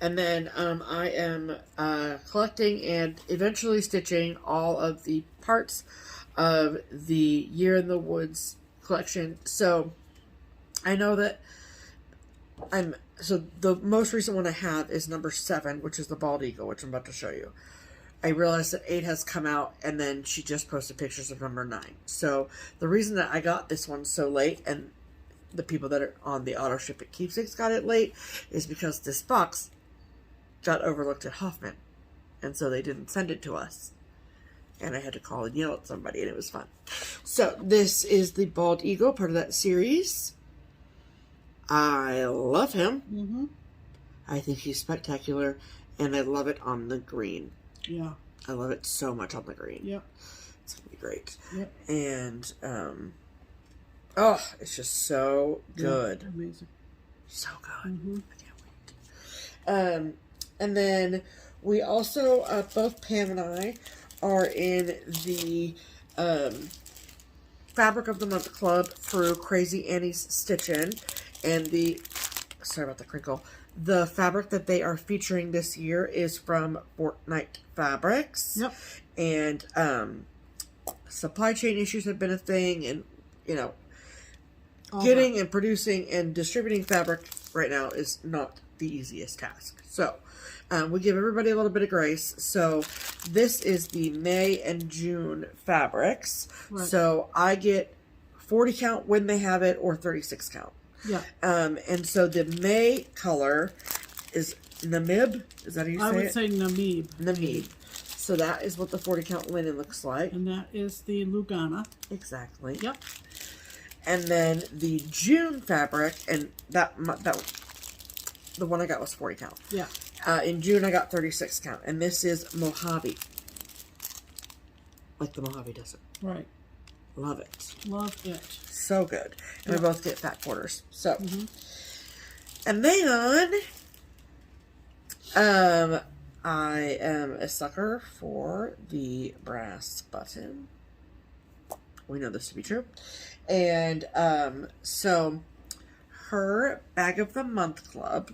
And then I am collecting and eventually stitching all of the parts of the Year in the Woods collection. So I know that so the most recent one I have is number 7, which is the Bald Eagle, which I'm about to show you. I realized that 8 has come out, and then she just posted pictures of number 9. So the reason that I got this one so late, and the people that are on the auto ship at Keepsakes got it late, is because this box got overlooked at Hoffman, and so they didn't send it to us. and I had to call and yell at somebody, and it was fun. So this is the Bald Eagle, part of that series. I love him. Mm-hmm. I think he's spectacular, and I love it on the green. Yeah. I love it so much on the green. Yep. It's going to be great. Yep. And, oh, it's just so good. Yeah, amazing. So good. Mm-hmm. I can't wait. And then we also, both Pam and I are in the Fabric of the Month Club through Crazy Annie's Stitchin'. And the, sorry about the crinkle, the fabric that they are featuring this year is from Fortnite Fabrics. Yep. And supply chain issues have been a thing, and, you know, All getting that. and producing and distributing fabric right now is not the easiest task. So, we give everybody a little bit of grace. So, this is the May and June fabrics. Right. So, I get 40 count when they have it, or 36 count. Yeah. And so the May color is Namib. Is that how you say it? I would say Namib. Namib. So that is what the 40 count linen looks like. And that is the Lugana. Exactly. Yep. And then the June fabric, and that the one I got was 40 count. Yeah. In June I got 36 count, and this is Mojave, like the Mojave Desert. Right. Love it. Love it. So good. And Yeah. we both get fat quarters. So, Mm-hmm. and then I am a sucker for the brass button. We know this to be true. And so her Bag of the Month Club,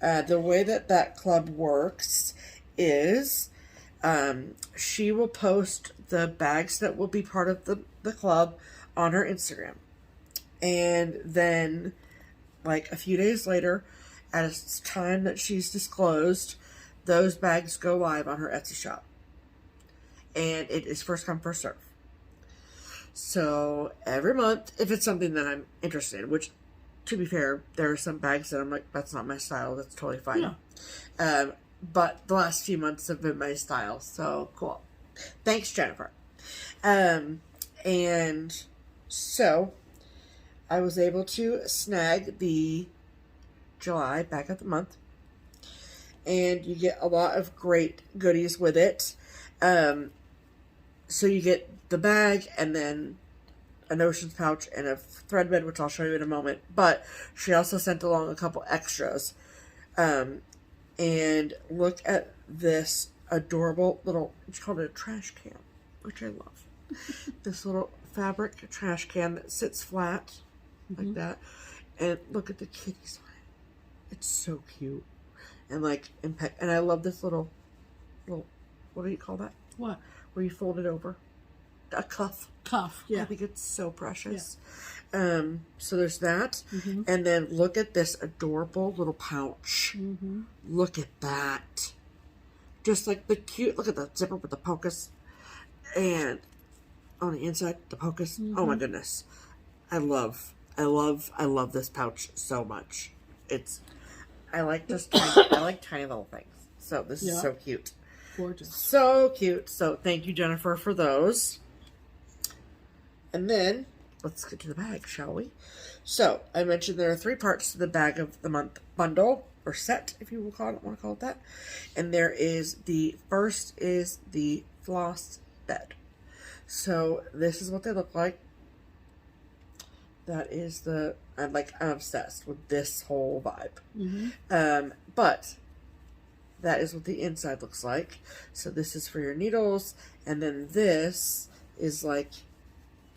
the way that club works is she will post the bags that will be part of the club on her Instagram. And then, like, a few days later, at a time that she's disclosed, those bags go live on her Etsy shop. And it is first come, first serve. So, every month, if it's something that I'm interested in, which, to be fair, there are some bags that I'm like, that's not my style, that's totally fine. Yeah. But the last few months have been my style, so cool. Thanks, Jennifer. And so I was able to snag the July Bag of the Month, and you get a lot of great goodies with it. So you get the bag, and then a notions pouch and a thread bed, which I'll show you in a moment. But she also sent along a couple extras. And look at this adorable little, it's called a trash can, which I love. This little fabric trash can that sits flat like that. And look at the kitties on it. It's so cute. And like, and I love this little, what do you call that? What? Where you fold it over. A cuff. Cuff, yeah. I think it's so precious. Yeah. So there's that. Mm-hmm. And then look at this adorable little pouch. Mm-hmm. Look at that. Just like the cute, look at the zipper with the pocus. And on the inside, the pocus. Mm-hmm. Oh my goodness. I love this pouch so much. I like tiny little things. So this is so cute. Gorgeous. So cute. So thank you, Jennifer, for those. And then, let's get to the bag, shall we? So, I mentioned there are 3 parts to the Bag of the Month bundle, or set, if you want to call it that. And there is the first is the floss bed. So, this is what they look like. That is I'm obsessed with this whole vibe. Mm-hmm. But that is what the inside looks like. So, this is for your needles, and then this is like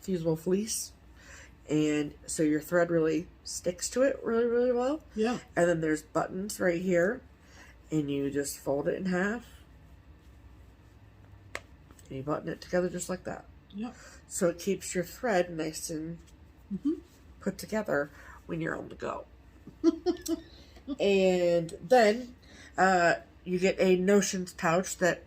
fusible fleece, and so your thread really sticks to it really, really well. Yeah. And then there's buttons right here, and you just fold it in half, and you button it together just like that. Yeah. So it keeps your thread nice and put together when you're on the go. And then you get a notions pouch that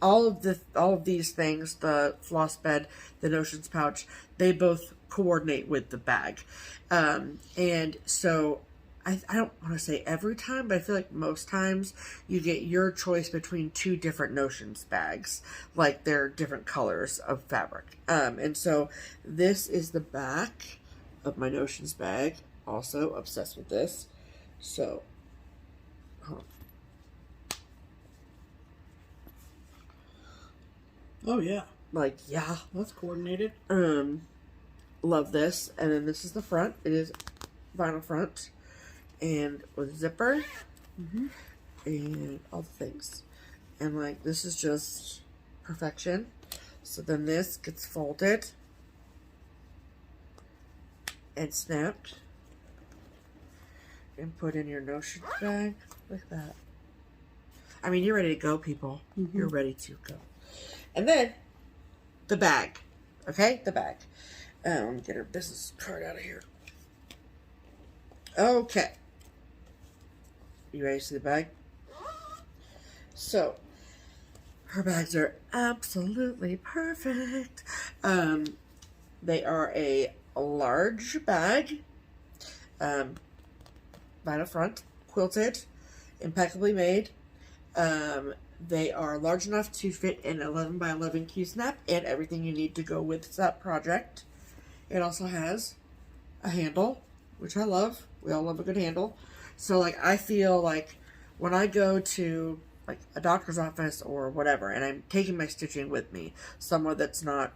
all of these things, the floss bed, the notions pouch, they both coordinate with the bag. And so I don't want to say every time, but I feel like most times you get your choice between 2 different Notions bags. Like they're different colors of fabric. And so this is the back of my Notions bag. Also obsessed with this. So, Oh yeah, like, yeah. that's coordinated. Love this. And then this is the front. It is vinyl front. And with zipper. And all the things. And like, this is just perfection. So then this gets folded. And snapped. And put in your Notions bag. Like that. I mean, you're ready to go, people. You're ready to go. And then, the bag. Okay? The bag. Let me get her business card out of here. Okay. You ready to see the bag? So, her bags are absolutely perfect. They are a large bag. Vinyl front. Quilted. Impeccably made. They are large enough to fit an 11 by 11 Q-snap and everything you need to go with that project. It also has a handle, which I love. We all love a good handle. So, like, I feel like when I go to, like, a doctor's office or whatever, and I'm taking my stitching with me, somewhere that's not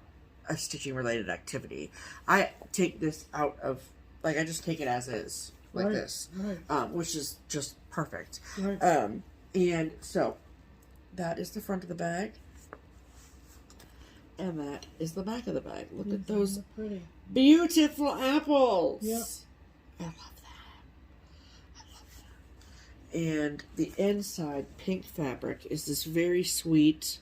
a stitching-related activity, I take this out of, like, I just take it as is, like this, which is just perfect. And so, that is the front of the bag. And that is the back of the bag. Look at those beautiful apples. Yep. I love that. I love that. And the inside pink fabric is this very sweet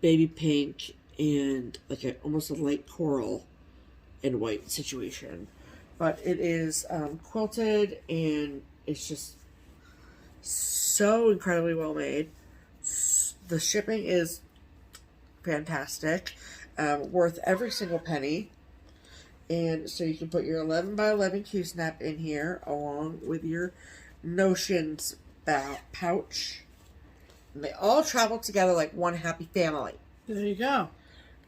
baby pink and like almost a light coral and white situation. But it is quilted and it's just so incredibly well made. The shipping is fantastic, worth every single penny. And so you can put your 11 by 11 Q-snap in here along with your Notions pouch. And they all travel together like one happy family. There you go.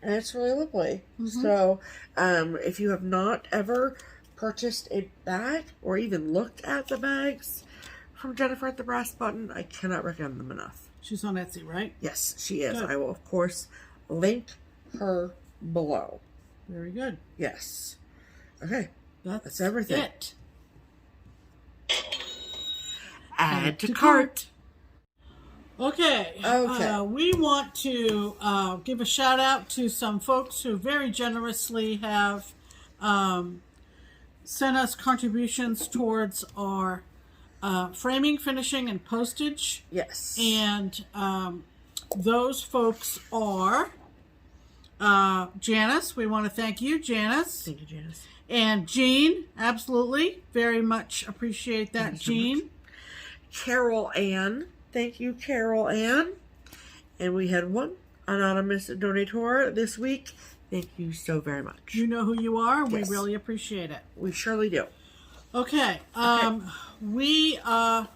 And it's really lovely. So if you have not ever purchased a bag or even looked at the bags from Jennifer at the Brass Button, I cannot recommend them enough. She's on Etsy, right? Yes, she is. Good. I will, of course, link her below. Very good. Yes. Okay. That's everything. It. Add to cart. Okay. We want to give a shout out to some folks who very generously have sent us contributions towards our framing, finishing, and postage. Yes. And those folks are Janice. We want to thank you, Janice. Thank you, Janice. And Jean. Absolutely. Very much appreciate that, Jean. So Carol Ann. Thank you, Carol Ann. And we had one anonymous donator this week. Thank you so very much. You know who you are. Yes. We really appreciate it. We surely do. Okay. We are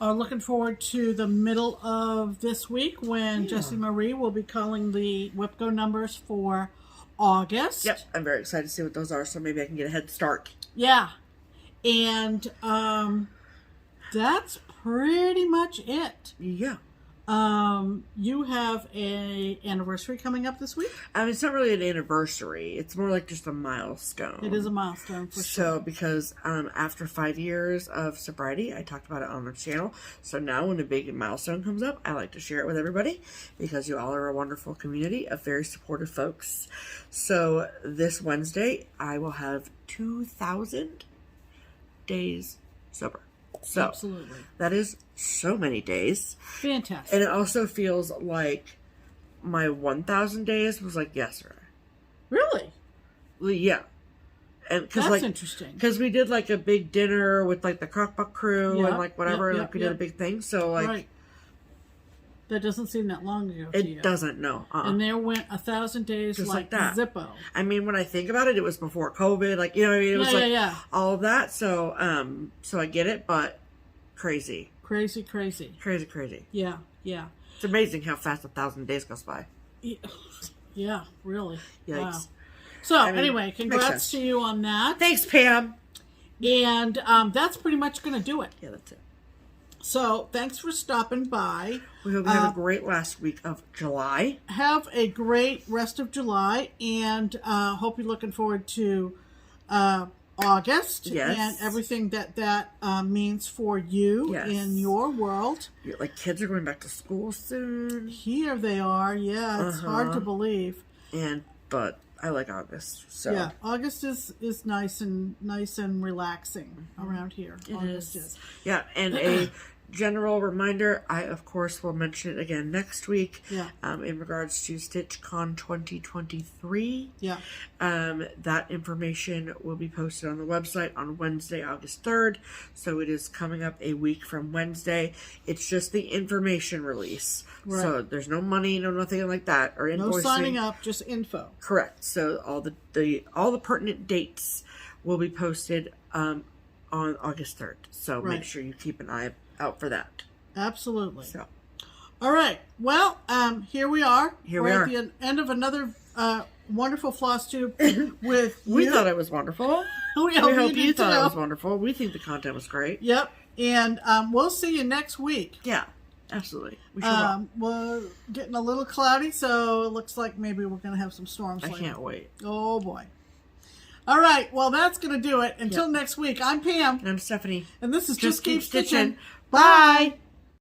looking forward to the middle of this week when Jessie Marie will be calling the WIPCO numbers for August. Yep. I'm very excited to see what those are, so maybe I can get a head start. Yeah. And that's pretty much it. Yeah. You have a anniversary coming up this week? It's not really an anniversary. It's more like just a milestone. It is a milestone for sure. So, because after 5 years of sobriety, I talked about it on the channel. So now when a big milestone comes up, I like to share it with everybody because you all are a wonderful community of very supportive folks. So this Wednesday, I will have 2,000 days sober. So absolutely. That is so many days. Fantastic. And it also feels like my 1,000 days was like yesterday. Really? Yeah. And that's interesting. Because we did like a big dinner with like the Crockpot crew and like whatever. Like we did a big thing. So like, That doesn't seem that long ago to you. It doesn't, no. And there went 1,000 days just like that. Zippo. I mean, when I think about it, it was before COVID. Like, you know what I mean? It was like all of that. So, so I get it, but crazy. Crazy, crazy. Crazy, crazy. Yeah, yeah. It's amazing how fast 1,000 days goes by. Yeah, really. Yikes. Wow. So, anyway, congrats to you on that. Thanks, Pam. And that's pretty much going to do it. Yeah, that's it. So, thanks for stopping by. We hope you have a great last week of July. Have a great rest of July, and hope you're looking forward to August and everything that means for you in your world. Like, kids are going back to school soon. Here they are. Yeah, it's hard to believe. But I like August. So yeah, August is nice and relaxing around here. August is. Yeah, and a general reminder, I of course will mention it again next week. Yeah. In regards to StitchCon 2023. Yeah. That information will be posted on the website on Wednesday, August 3rd. So it is coming up a week from Wednesday. It's just the information release. Right. So there's no money, no nothing like that, or invoicing. No signing up, just info. Correct. So all the pertinent dates will be posted on August 3rd. So make sure you keep an eye out for that. Absolutely. So, all right. Well, here we are. We're at the end of another wonderful FlossTube with We thought it was wonderful. we hope you thought it was wonderful. We think the content was great. Yep. And we'll see you next week. Yeah, absolutely. We're getting a little cloudy, so it looks like maybe we're going to have some storms. I can't wait. Oh, boy. All right. Well, that's going to do it. Until next week, I'm Pam. And I'm Stephanie. And this is Just Keep Stitching. Bye.